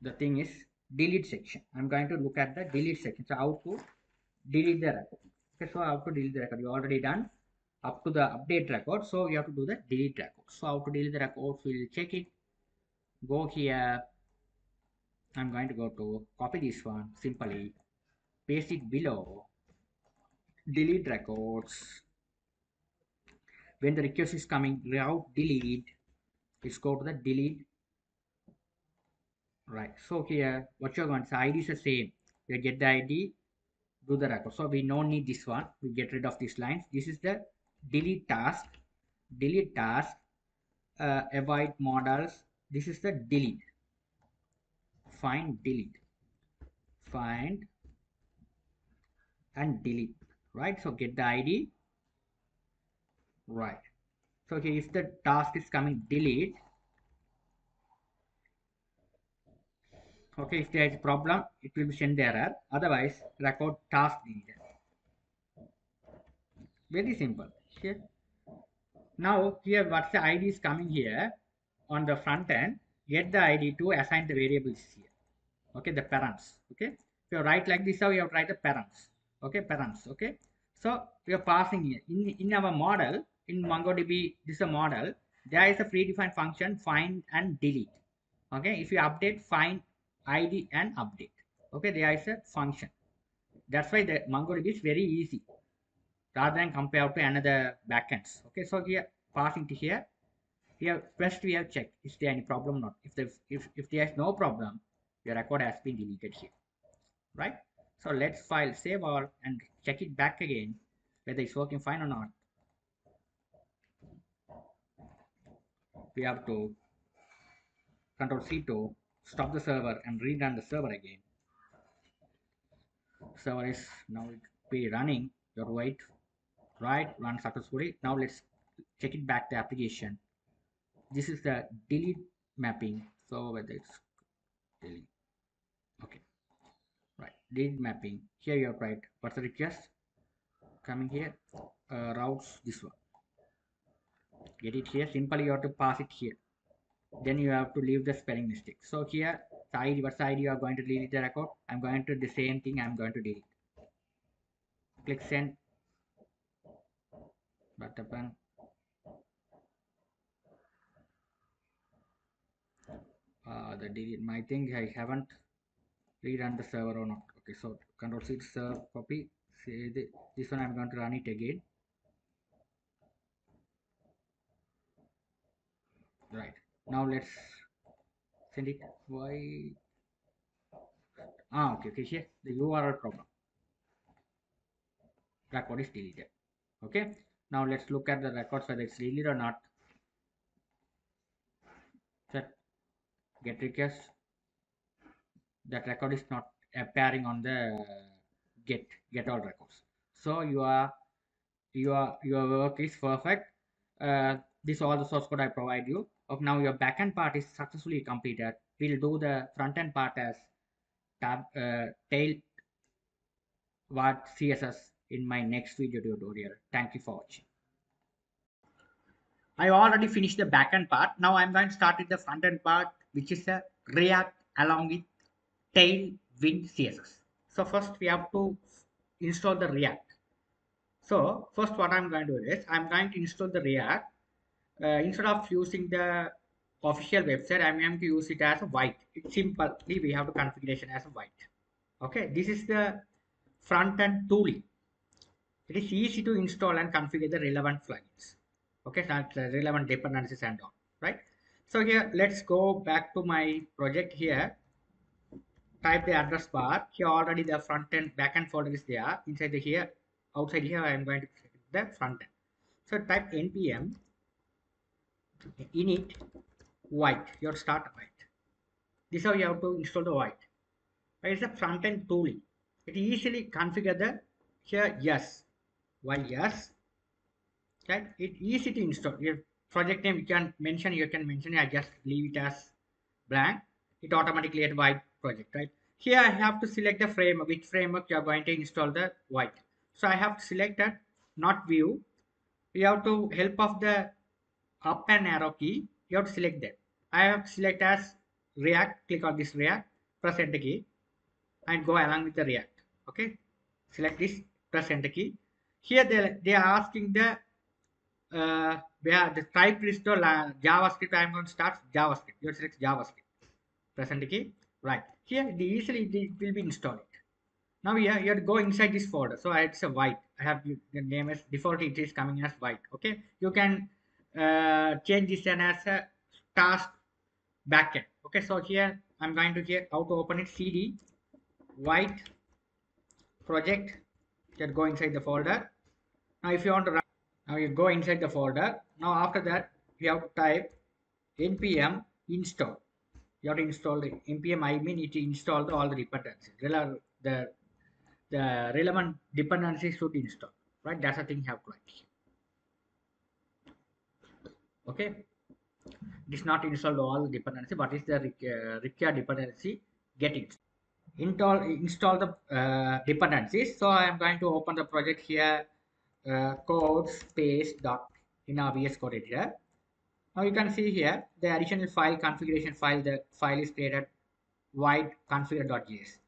the thing is delete section. I'm going to look at the delete section. So how to delete the record. Okay, so how to delete the record? You already done up to the update record. So you have to do the delete record. So how to delete the records? We'll check it. Go here. I'm going to go to copy this one. Simply paste it below. Delete records. When the request is coming, route delete. Let's go to the delete. Right. So here, what you're going to say, ID is the same. You get the ID, do the record. So we don't need this one. We get rid of these lines. This is the delete task. Delete task. Avoid models. This is the delete. Find, delete. Find and delete. Right. So get the ID. Right. So here if the task is coming, delete. Okay, if there is a problem, it will be send the error. Otherwise, record task deleted. Very simple. Here. Now here what's the ID is coming here on the front end. Get the ID to assign the variables here. Okay, the parents. Okay, if you write like this, how you have to write the parents. Okay, parents. Okay, so we are passing here in our model in MongoDB. This is a model. There is a predefined function find and delete. Okay, if you update, find ID and update. Okay, there is a function. That's why the MongoDB is very easy rather than compared to another backends. Okay, so here passing to here. Here first we have checked is there any problem or not. If there is no problem, your record has been deleted here. Right? So let's file save all and check it back again whether it's working fine or not. We have to Control C to stop the server and rerun the server again. Server is now it be running. Your wait. Right, run successfully. Now let's check it back the application. This is the delete mapping. So whether it's delete. Okay. Right, delete mapping. Here you have right. What's the request? Coming here. Routes this one. Get it here. Simply you have to pass it here. then you have to leave the spelling mistake. So here side, your side, you are going to delete the record. I'm going to do the same thing. I'm going to delete. Click send button. The delete my thing. I haven't rerun the server or not. Okay, so control C serve copy. Say this one I'm going to run it again. Right, now let's send it. Why? Okay, here the URL problem. Record is deleted. Okay, now let's look at the records whether it's deleted or not. Set get request. That record is not appearing on the get all records. So your work is perfect. This all the source code I provide you. Of now your backend part is successfully completed. We'll do the front end part as Tailwindcss in my next video tutorial. Thank you for watching. I already finished the backend part. Now I'm going to start with the front end part, which is a React along with Tailwindcss. So first we have to install the React. So first what I'm going to do is I'm going to install the React. Instead of using the official website, I'm going to use it as a white. It's simply we have the configuration as a white. Okay, this is the front end tooling. It is easy to install and configure the relevant plugins. Okay, not relevant dependencies and all. Right. So here let's go back to my project here. Type the address bar. Here already the front end backend folder is there. Inside the here, outside here I am going to set the front end. So type npm init white. Your start white. This is how you have to install the white. It's a front end tooling. It easily configure the here yes. Why yes? Right? It easy to install. Your project name you can mention. I just leave it as blank. It automatically at white project, right? Here I have to select the framework, which framework you are going to install the white. So I have to select that, not view. You have to help of the up and arrow key. You have to select that. I have to select as React. Click on this React. Press enter key and go along with the React. Okay. Select this. Press enter key. Here they are asking the where the type is to JavaScript. I am going to start JavaScript. You select JavaScript. Press enter key. Right here, easily it will be installed. Now here you have to go inside this folder. So it's a white. I have the name as default. It is coming as white. Okay, you can change this and as a task backend. Okay, so here I'm going to here how to open it. CD white project. Just go inside the folder. Now if you want to run, now you go inside the folder. Now after that you have to type npm install. You have to install the npm. I mean it install all the dependencies. The relevant dependencies should install. Right, that's the thing you have to write. Okay, it is not installed all the dependency, but it's the required dependency. Get it. Install the dependencies. So I am going to open the project here. Code space dot in our VS Code editor. Now you can see here the additional file configuration file. The file is created white configure.js.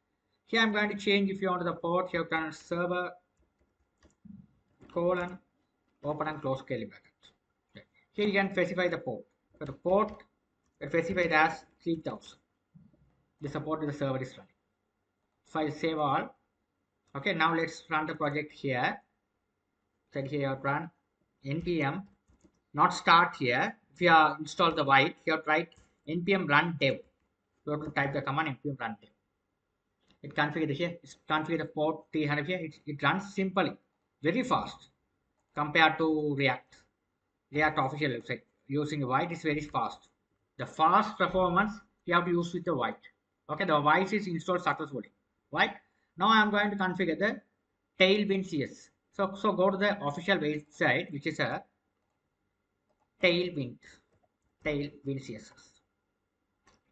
Here I'm going to change if you want the port. Here you server colon open and close curly brackets. Okay. Here you can specify the port. So the port is specified as 3000. The support to the server is running. File save all. Okay, now let's run the project here. So here you have to run npm, not start here. If you are install the white, you have to write npm run dev. You have to type the command npm run dev. It configured here. It's configured the port 300 here. It runs simply, very fast compared to React. React official website using white is very fast. The fast performance you have to use with the white. Okay, the white is installed successfully. Right now I am going to configure the Tailwindcss. So go to the official website, which is a Tailwindcss.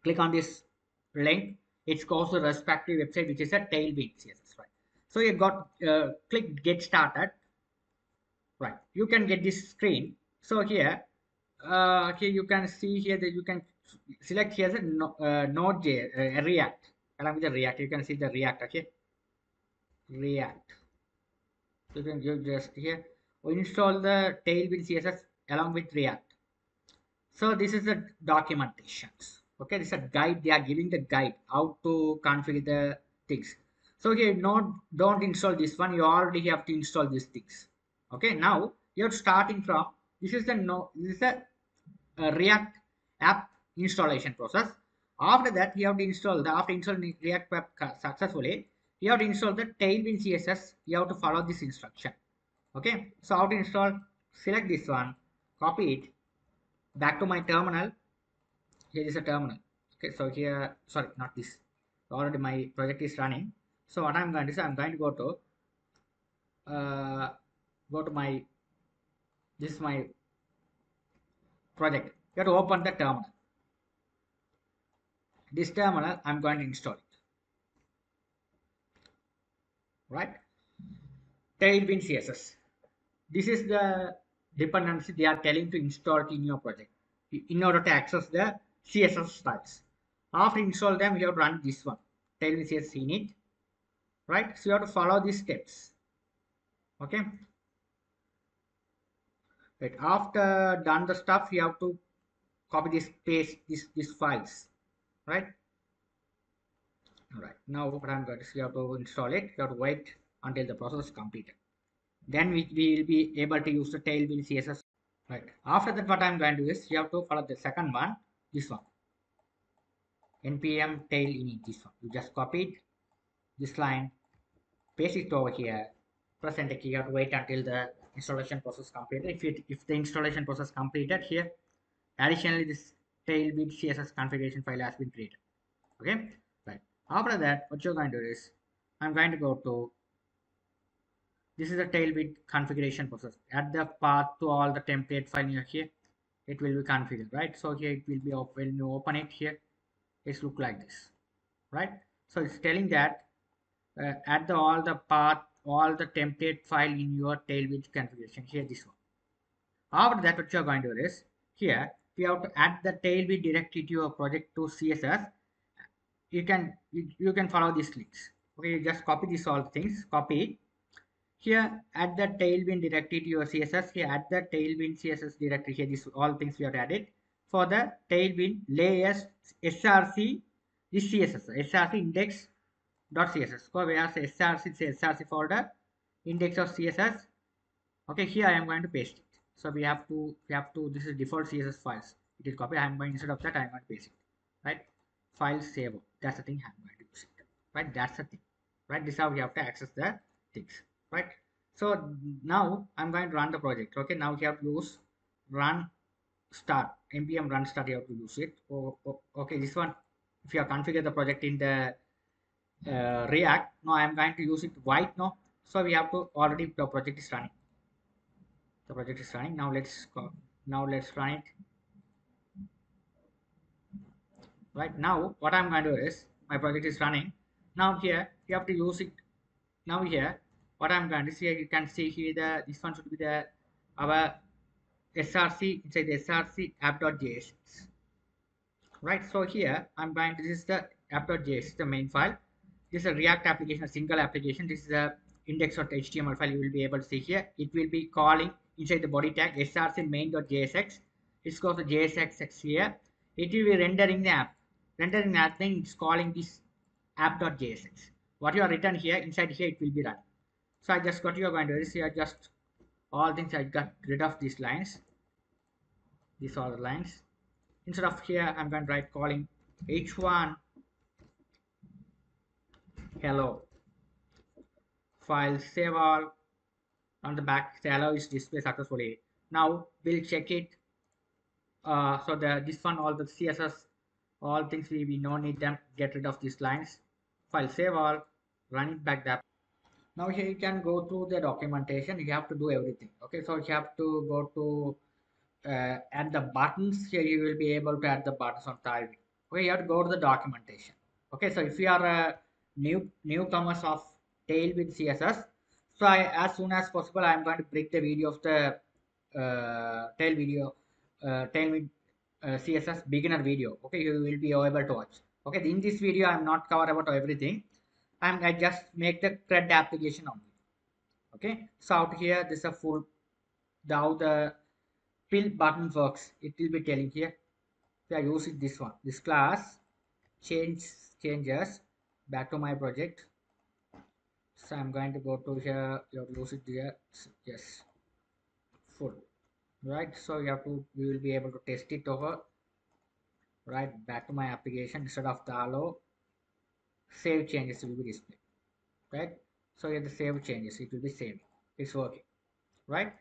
Click on this link. It goes to the respective website, which is a Tailwindcss. Right. So you got click get started. Right. You can get this screen. So here you can see here that you can select here the Node.js, React. Along with the React, you can see the React. Okay, React. So you can just here install the Tailwind CSS along with React. So this is the documentations. Okay, this is a guide. They are giving the guide how to configure the things. So here, don't install this one. You already have to install these things. Okay, now you're starting from this is the no this is the React app installation process. After that, you have to install the after installing React app successfully, you have to install the Tailwind CSS. You have to follow this instruction. Okay, so how to install? Select this one, copy it back to my terminal. Here is a terminal. Okay, so here, sorry, not this. Already my project is running. So what I'm going to say, I'm going to uh, go to my this is my project. You have to open the terminal. This terminal, I'm going to install it. Right? Tailwind CSS. This is the dependency they are telling to install it in your project in order to access the CSS styles. After install them, you have to run this one. Tailwind CSS init. Right? So you have to follow these steps. Okay. Right. After done the stuff, you have to copy this, paste these files. Right. All right. Now what I'm going to say, you have to install it. You have to wait until the process is completed. Then we will be able to use the Tailwind CSS. Right. After that, what I'm going to do is you have to follow the second one. This one. npm tail init. This one. You just copy it. This line. Paste it over here. Press enter key. You have to wait until the installation process completed. If the installation process completed here, additionally this tailwind css configuration file has been created. Okay, right. After that, what you're going to do is I'm going to go to this is the tailwind configuration process. Add the path to all the template file here. It will be configured, right? So here it will be when you open it here, it's look like this, right? So it's telling that add all the path, all the template file in your tailwind configuration here. This one. After that, what you're going to do is here you have to add the tailwind directly to your project to CSS. You can follow these links. Okay, you just copy these all things, copy it. Here add the tailwind directly to your CSS. Here add the tailwind CSS directly. Here these all things we have added for the tailwind layers src this CSS src index.css. So where src is src folder index of CSS. Okay, here I am going to paste it. So we have to this is default CSS files. It is copy. I am going instead of that I am going to paste it. Right? File save. That's the thing I am going to use it. Right? That's the thing. Right? This is how we have to access the things. Right? So now I'm going to run the project. Okay, now we have to use run start npm run start. You have to use it. Okay, this one. If you have configured the project in the React, no, I am going to use it white. No, so we have to already the project is running. The project is running. Now let's go. Now let's run it. Right now, what I'm going to do is my project is running. Now here you have to use it. Now here, what I'm going to see, you can see here the this one should be the our src inside the src app.js. Right. So here I'm going to this is the app.js, the main file. This is a React application, a single application. This is the index.html file. You will be able to see here. It will be calling inside the body tag src main.jsx. It's got the jsx here. It will be rendering the app. Rendering the app, then it's calling this app.jsx. What you are written here inside here, it will be run. So I just got you are going to see just all things. I got rid of these lines. These are the lines. Instead of here, I'm going to write calling h1 hello file save all. On the back the hello is displayed successfully. Now we'll check it. So the this one all the css all things we no need them, get rid of these lines. File save all, run it back up. Now here you can go to the documentation. You have to do everything. Okay, so you have to go to add the buttons. Here you will be able to add the buttons on Tailwind. Okay, you have to go to the documentation. Okay, so if you are a newcomers of Tailwind CSS, so as soon as possible I am going to break the video of the Tailwind CSS beginner video. Okay, you will be able to watch. Okay, in this video I'm not cover about everything. I just make the CRUD application only. Okay, so out here this is a full how the fill button works. It will be telling here. So I use it this one. This class changes back to my project. So I'm going to go to here. You have to use it here. Yes, full. Right. So we will be able to test it over. Right, back to my application. Instead of the hello, save changes will be displayed. Right. So here the save changes. It will be saving. It's working. Right.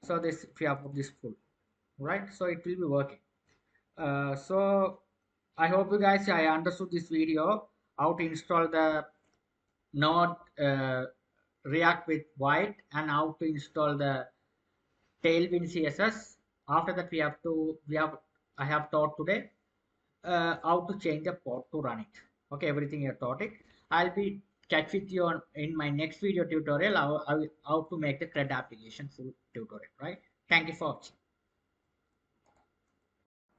So this if you have put this full. Right. So it will be working. So I hope you guys I understood this video how to install the Node React with White and how to install the Tailwind CSS. After that I have taught today how to change the port to run it. Okay, everything you taught it. I'll be catch with you in my next video tutorial how to make the CRUD application full tutorial. Right. Thank you for watching.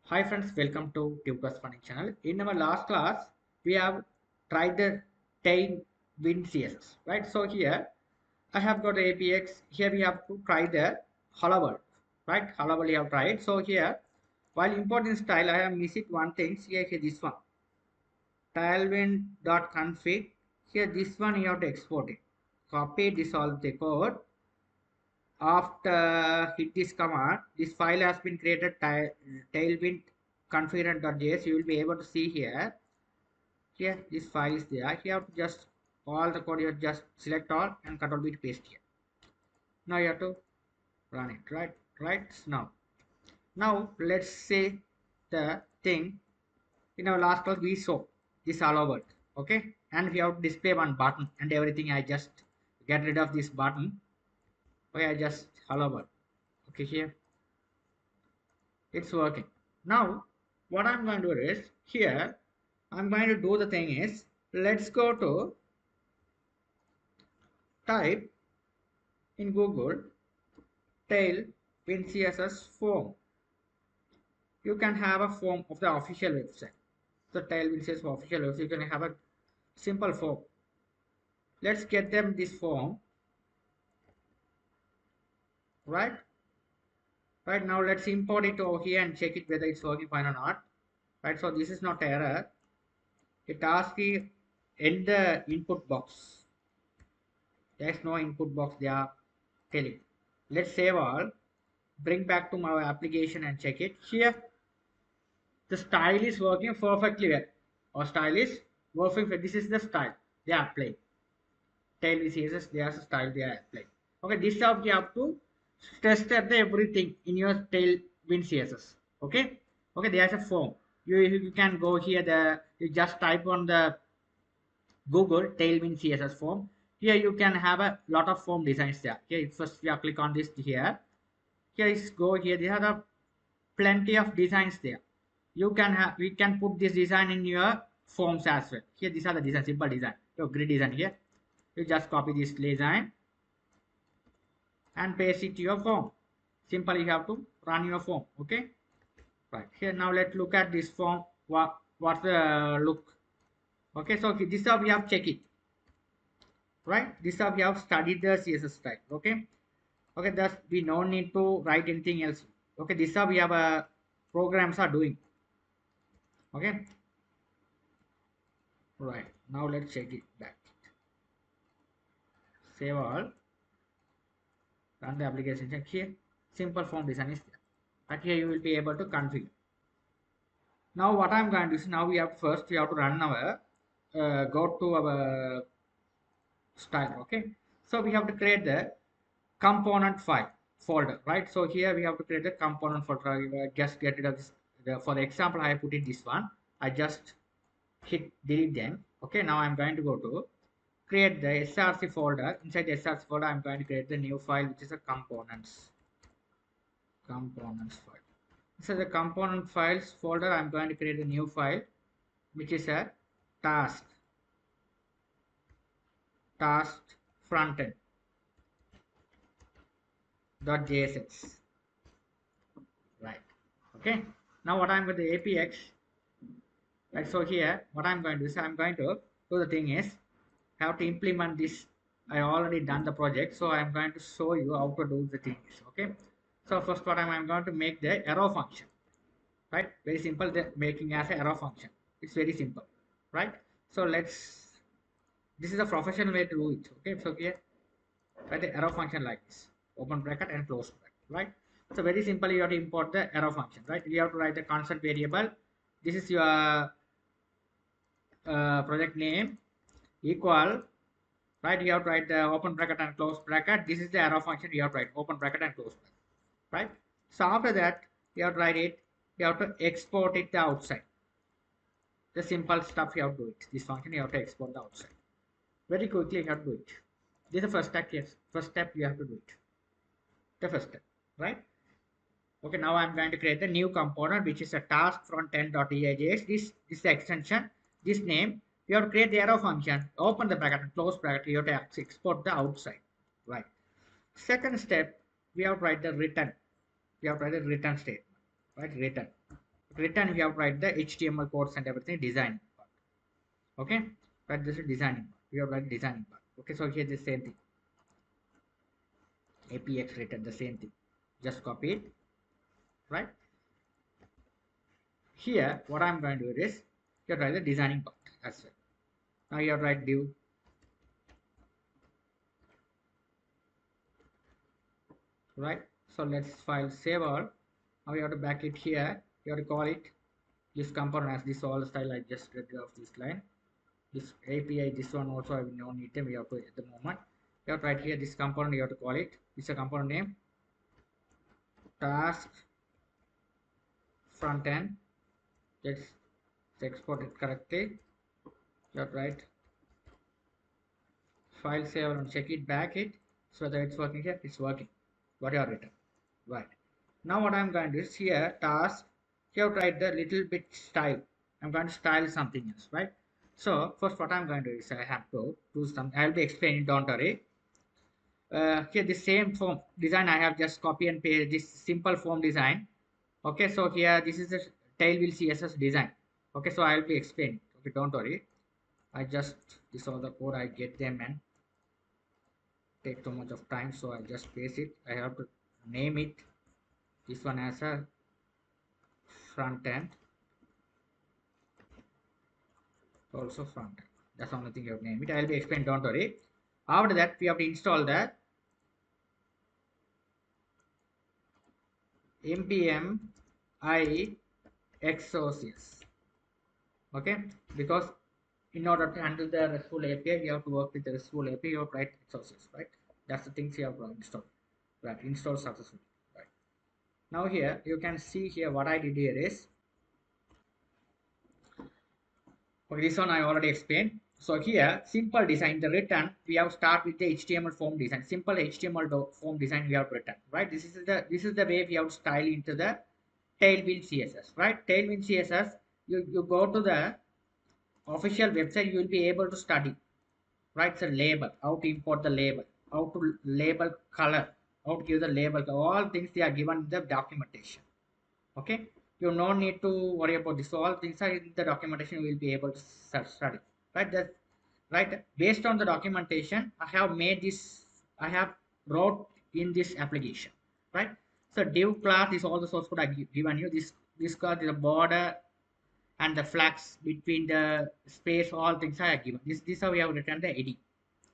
Hi friends, welcome to Tutors Funding channel. In our last class, we have tried the Tailwind CSS, right? So here I have got APX. Here we have to try the hello world, right? Hello world we have tried. So here, while importing style, I have missed one thing. Here this one, tailwind.config. Here this one you have to export it. Copy this all the code. After hit this command, this file has been created tailwind configure.js. You will be able to see here. Here this file is there. You have to just all the code you have just select all and control B to paste here. Now you have to run it, right now let's say the thing in our last class we saw this hello world. Okay, and we have to display one button and everything. I just get rid of this button. Okay, I just hello world. Okay, here it's working. Now what I'm going to do is here I'm going to do the thing is let's go to type in Google Tailwind CSS form. You can have a form of the official website. The Tailwind CSS official website. You can have a simple form. Let's get them this form. Right now let's import it over here and check it whether it's working fine or not. Right, so this is not error. It asks you in the input box. There's no input box they are telling. Let's save all, bring back to my application and check it. Here the style is working perfectly well. Or style is working. This is the style they are playing. Tailwind CSS, there's a style they are applying. Okay, this job you have to test everything in your Tailwind CSS. Okay, there's a form. You can go here. You just type on the Google Tailwind CSS form. Here you can have a lot of form designs there. Okay, first we click on this here. Here is go here. There are plenty of designs there. We can put this design in your forms as well. Here these are the design, simple design. So grid design here. You just copy this design and paste it to your form. Simply you have to run your form. Okay, right here. Now let's look at this form. What's the look? Okay, so this is how we have check it. Right, this is how we have studied the CSS style. Okay, thus we no need to write anything else. Okay, this is how we have programs are doing. Okay, right now let's check it back. Save all, run the application. Check here. Simple form design is there. But here you will be able to configure. Now what I'm going to do is now we have to run our go to our style. Okay, so we have to create the component file folder, right? So here we have to create a component folder. Just get rid of this. For the example, I put it this one. I just hit delete them. Okay, now I'm going to go to create the src folder. Inside the src folder, I'm going to create the new file which is a components file. So the component files folder, I'm going to create a new file which is a task frontend .jsx. Right. Okay. Now what I'm going to APX, right? So here what I'm going to do is I'm going to do the thing is have to implement this. I already done the project, so I'm going to show you how to do the things. Okay, so first what I'm going to make the arrow function, right? Very simple, the making as an arrow function. It's very simple, right? So this is a professional way to do it. Okay, so here write the arrow function like this, open bracket and close bracket, right? So very simple, you have to import the arrow function, right? You have to write the constant variable. This is your project name equal, right? You have to write the open bracket and close bracket. This is the arrow function, you have to write open bracket and close bracket, right? So after that you have to write it, you have to export it outside. The simple stuff you have to do it. This function you have to export the outside. Very quickly you have to do it. This is the first step. Yes, first step you have to do it. The first step, right? Okay, now I'm going to create the new component which is a task frontend.eijs. This is the extension. This name you have to create the arrow function. Open the bracket and close bracket. You have to export the outside, right? Second step, we have to write the return. We have to write the return statement, right? Return. We have to write the HTML codes and everything design part. Okay, right? This is designing part. We have to write designing part. Okay, so here the same thing. APX return the same thing. Just copy it, right? Here, what I'm going to do is you write the designing part as well. Now you have to write div, right? So let's file save all. Now you have to back it here. You have to call it this component as this all style. I just read off this line. This API, this one also I will not need them. We have to at the moment. You have to write here this component. You have to call it. This is a component name. Task front end. Let's export it correctly. You have to write file save and check it back it so that it's working here. It's working. What you have written, right? Now what I'm going to do is here task. You have to write the little bit style. I'm going to style something else, right? So first what I'm going to do is I have to do some. I'll be explaining. Don't worry. Here the same form design I have just copy and paste this simple form design. Okay, so here this is the Tailwind CSS design. Okay, so I'll be explaining. Okay, don't worry. I just this all the code I get them and take too much of time, so I just paste it. I have to name it this one as a front end, also front end. That's the only thing you have to name it. I'll be explaining, don't worry. After that we have to install the npm I xocss. Okay, because in order to handle the RESTful API we have to work with the RESTful API. You have to write xocss, right? That's the things you have to install, right? Install successfully, right? Now here you can see here what I did here is, okay, this one I already explained. So here, simple design, the return, we have start with the HTML form design. Simple HTML form design we have written, right? This is the way we have style into the Tailwind CSS, right? Tailwind CSS, you go to the official website, you will be able to study, right? So label, how to import the label, how to label color, how to give the label, all things they are given in the documentation. Okay, you no need to worry about this. All things are in the documentation. You will be able to study, right? That right, based on the documentation I have made this, I have wrote in this application, right? So div class is all the source code I given you. This class is the border and the flags between the space, all things are given. This how we have written the id,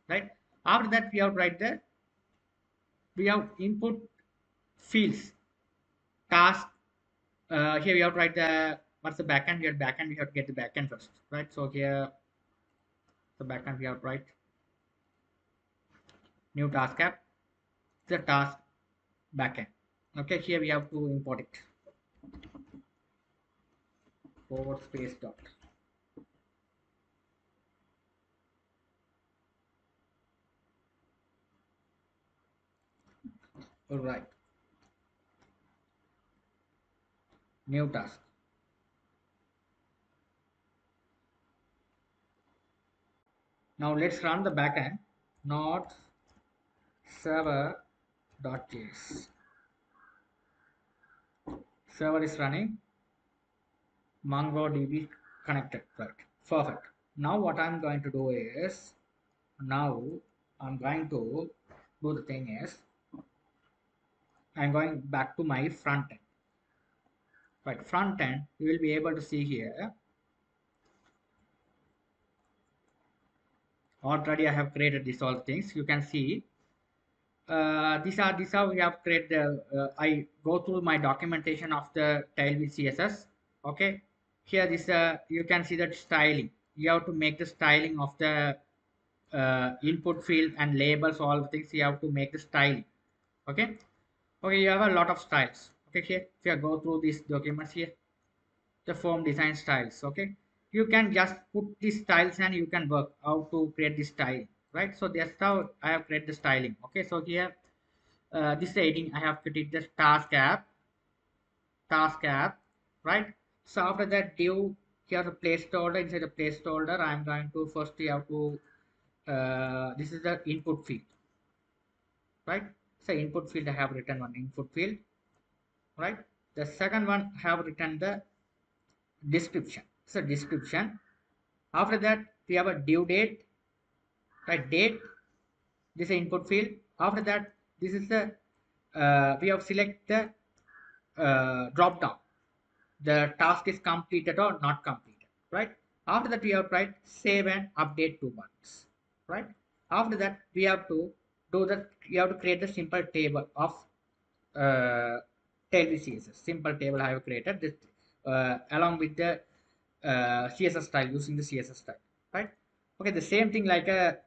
right? After that we have write the, we have input fields, task. Here we have to write the, what's the backend. Here backend we have to get the backend first, right? So here the backend we have to write new task app, the task backend. Okay, here we have to import it, forward space dot. All right, new task. Now let's run the backend. Node server.js. Server is running. MongoDB connected, right? Perfect. Now what I'm going to do is, now I'm going to do the thing is, I'm going back to my front end. Right, front end, you will be able to see here. Already I have created these all things. You can see these are we have created. I go through my documentation of the Tailwind CSS. Okay, here this you can see that styling. You have to make the styling of the input field and labels. All the things you have to make the styling. Okay, okay, you have a lot of styles. Okay, here if you go through these documents here, the form design styles. Okay, you can just put these styles and you can work how to create this style, right? So that's how I have created the styling. Okay, so here this heading I have created the task app, right? So after that div, here the placeholder. Inside the placeholder I'm going to first you have to this is the input field, right? So input field I have written one input field, right? The second one I have written the description. So description. After that we have a due date, right? Date. This is input field. After that this is the we have select the drop down. The task is completed or not completed, right? After that we have to write save and update two months, right? After that we have to do that. You have to create a simple table of uh, tail CSS. Simple table I have created this along with the CSS style, using the CSS style, right? Okay, the same thing like a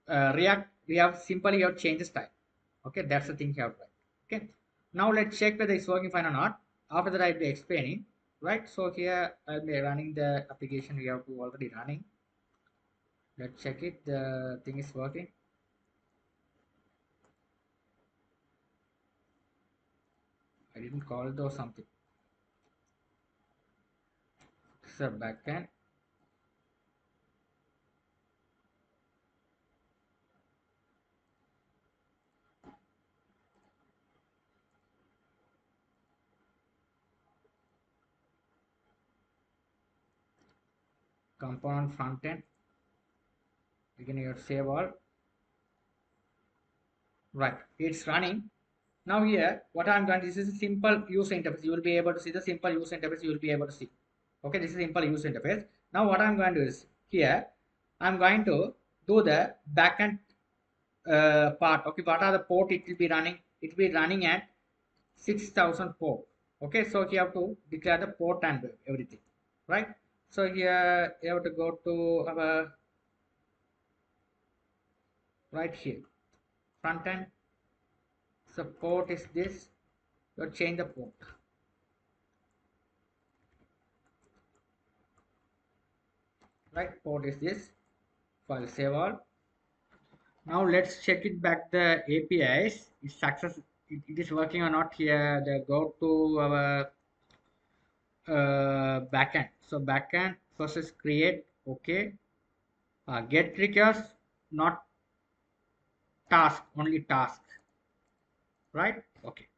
React. We have simply you have change the style. Okay, that's the thing you have to write. Okay, now let's check whether it's working fine or not. After that I'll be explaining, right? So here I'll be running the application we have to already running. Let's check it, the thing is working. I didn't call it or something. So backend, component, front end. Again you have to save all. Right, it's running. Now here what I'm going, this is a simple user interface. You will be able to see the simple user interface. You will be able to see. Okay, this is simple user interface. Now what I'm going to do is here I'm going to do the backend part. Okay, what are the port it will be running? It will be running at 6000 port. Okay, so you have to declare the port and everything, right? So here you have to go to our right here front end. So port is this. You change the port, right? Port is this. File save all. Now let's check it back the APIs. Is success. It is working or not here. The go to our backend. So backend first is create. Okay. Get request, not task, only task, right? Okay.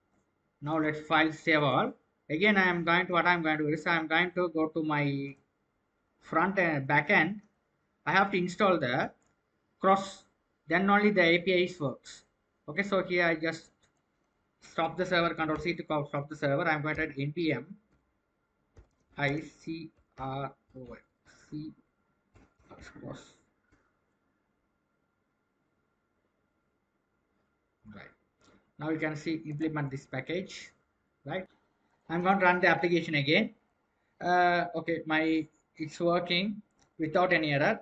Now let's file save all. Again, I am going to what I am going to do is I am going to go to my front end backend. I have to install the cross. Then only the APIs works. Okay. So here I just stop the server. Control C to stop the server. I am going to add npm icroc cross. Right. Now you can see implement this package, right? I'm going to run the application again. Okay, my it's working without any error.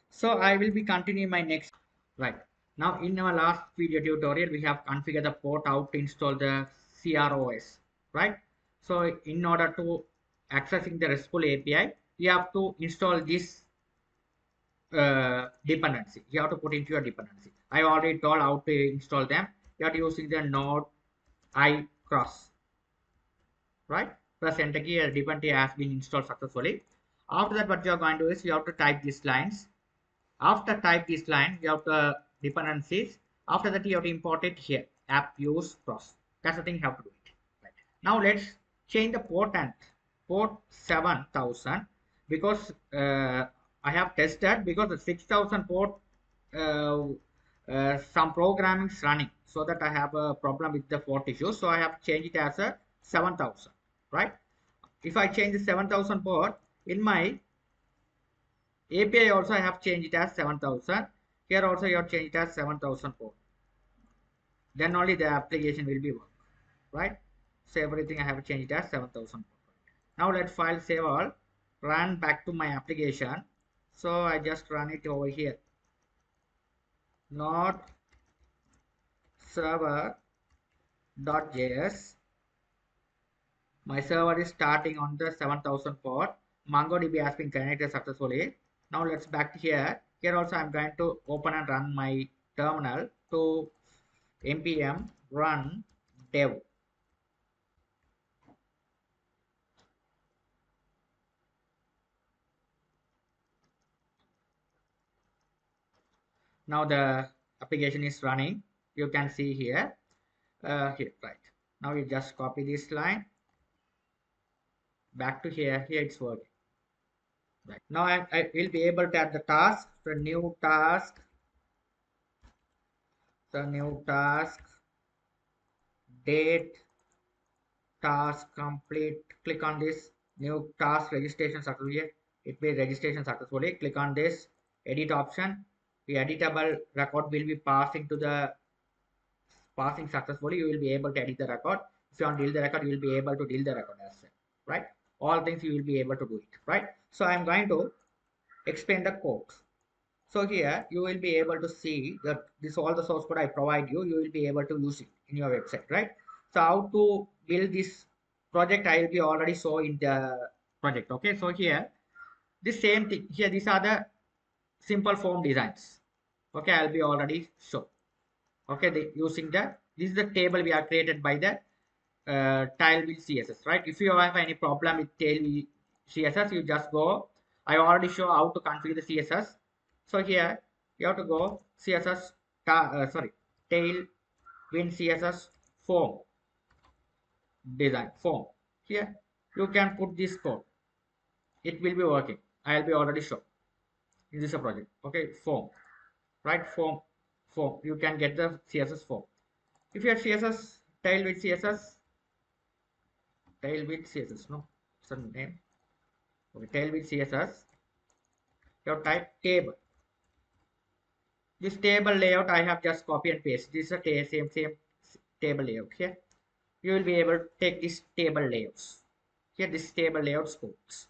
So I will be continuing my next. Right. Now in our last video tutorial, we have configured the port how to install the CROS, right? So in order to accessing the RESTful API, you have to install this dependency. You have to put into your dependency. I already told how to install them. You are using the node I cross, right? Press enter key. A dependency has been installed successfully. After that, what you are going to do is you have to type these lines. After type this line, you have to dependencies. After that, you have to import it here. App use cross. That's the thing you have to do it. Right. Now let's change the port port 7000 because I have tested because the 6000 port uh, some programming is running, so that I have a problem with the port issue, so I have changed it as a 7000, right? If I change the 7000 port in my API also, I have changed it as 7000. Here also you have changed it as 7000 port. Then only the application will be work, right? So everything I have changed it as 7000 port. Now let file save all, run back to my application. So I just run it over here. Node server.js. My server is starting on the 7000 port. Mongodb has been connected successfully. Now let's back to here. Here also I'm going to open and run my terminal to npm run dev. Now the application is running. You can see here. Here, right. Now you just copy this line. Back to here. Here it's working. Right. Now I will be able to add the task. The new task. The new task. Date. Task complete. Click on this new task registration successfully. It will registration successfully. Click on this edit option. The editable record will be passing to the passing successfully. You will be able to edit the record. If you want to delete the record, you will be able to delete the record as well, right? All things you will be able to do it, right? So I am going to explain the code. So here you will be able to see that this all the source code I provide you. You will be able to use it in your website, right? So how to build this project I will be already show in the project. Okay, so here this same thing here. These are the simple form designs. Okay, I'll be already show. Okay, using the this is the table we are created by the Tailwind CSS, right? If you have any problem with Tailwind CSS, you just go. I already show how to configure the CSS. So here you have to go CSS Tailwind CSS form design form. Here you can put this code. It will be working. I'll be already show. This is a project. Okay, form, right? Form. You can get the CSS form. If you have CSS Tailwind CSS, no, it's a name. Okay, Tailwind CSS. You have type table. This table layout I have just copy and paste. This is a same table layout here. You will be able to take this table layouts. Here this table layouts codes.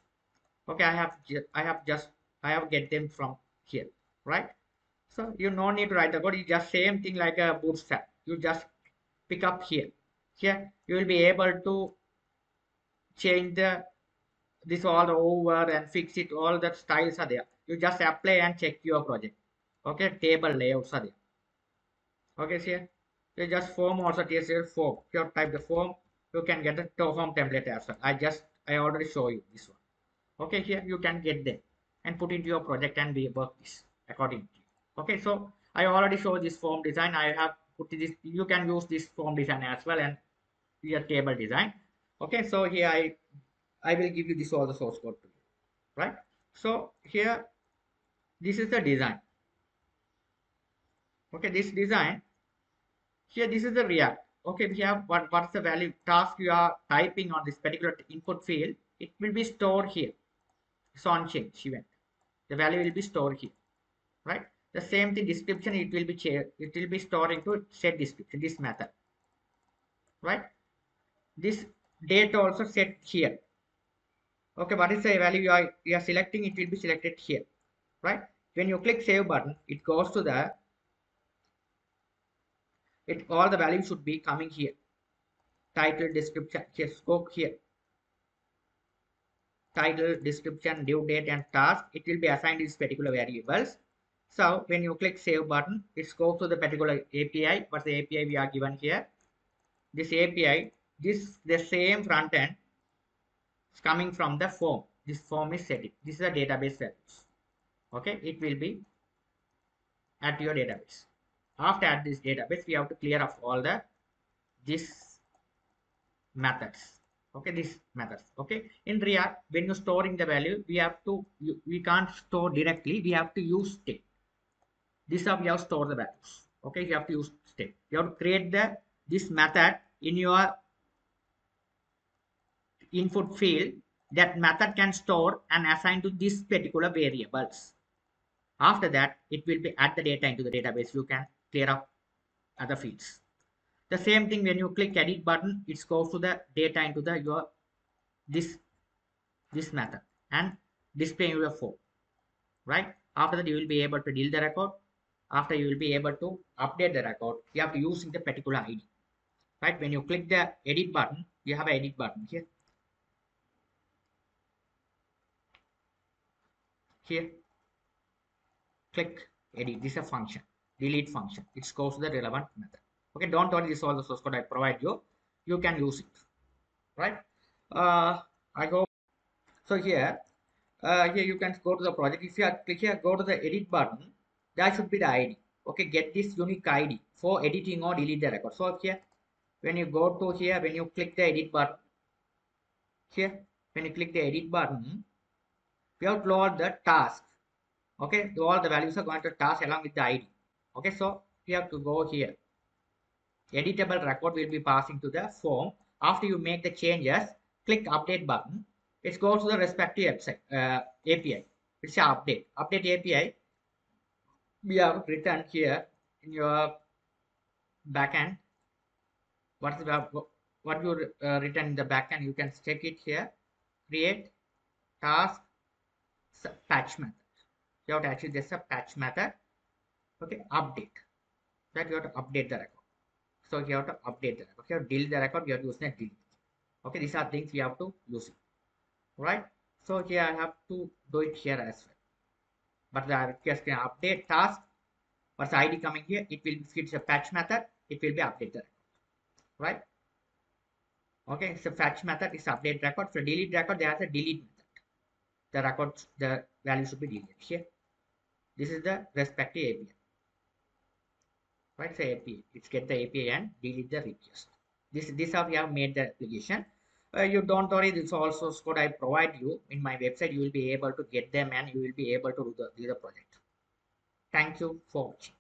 Okay, I have get them from here, right? So you no need to write the code. You just same thing like a bootstrap. You just pick up here. Here you will be able to change the this all over and fix it. All the styles are there. You just apply and check your project. Okay, table layouts are there. Okay, see here. You just form also TSL form. If you type the form, you can get the form template as well. I already show you this one. Okay, here you can get them and put into your project and be work this accordingly. Okay, so I already show this form design. I have put this. You can use this form design as well and your table design. Okay, so here I will give you this all the source code to you, right? So here this is the design. Okay, this design here, this is the React. Okay, we have what's the value task you are typing on this particular input field. It will be stored here. It's on change event. The value will be stored here, right? The same thing description it will be stored into set description, this method, right? This date also set here. Okay, what is the value you are selecting? It will be selected here, right? When you click save button, it goes to the all the values should be coming here. Title, description, here, scope here. Title, description, due date, and task. It will be assigned these particular variables. So when you click save button, it goes to the particular API. What's the API we are given here? This API, the same front end is coming from the form. This form is setting. This is a database values. Okay, it will be at your database. After add this database, we have to clear off all the this methods. Okay, this methods. Okay, in React, when you're storing the value, we can't store directly. We have to use state. This is how we have to store the values. Okay, you have to use state. You have to create this method in your input field. That method can store and assign to this particular variables. After that, it will be add the data into the database. You can clear up other fields. The same thing when you click edit button, it goes to the data into the your this this method and display your form. Right? After that, you will be able to delete the record. After you will be able to update the record, you have to use the particular ID. Right? When you click the edit button, you have an edit button here. Here, click edit. This is a function, delete function. It goes to the relevant method. Okay, don't worry. This is all the source code I provide you. You can use it. Right? I go. So here you can go to the project. If you click here, go to the edit button. That should be the ID. Okay, get this unique ID for editing or delete the record. So here, when you go to here, when you click the edit button, here, when you click the edit button, we have to load the task. Okay, so all the values are going to task along with the ID. Okay, so we have to go here. Editable record will be passing to the form. After you make the changes, click update button. It goes to the respective website API. It's a update API. We have written here in your backend. What you written in the backend? You can check it here. Create task patch method. You have to actually just a patch method. Okay, update. That you have to update the record. So you have to update the record. You have to delete the record. You have to use the delete. Okay, these are things we have to use it. Right? So here I have to do it here as well. But the just can update task. What's the ID coming here? It will, if it's a patch method, it will be updated. Right? Okay, so fetch method is update record. For delete record, there is a delete method. The records, the value should be deleted here. This is the respective API. Right? So API, it's get the API and delete the request. This how we have made the application. You don't worry, this also code I provide you in my website. You will be able to get them and you will be able to do the project. Thank you for watching.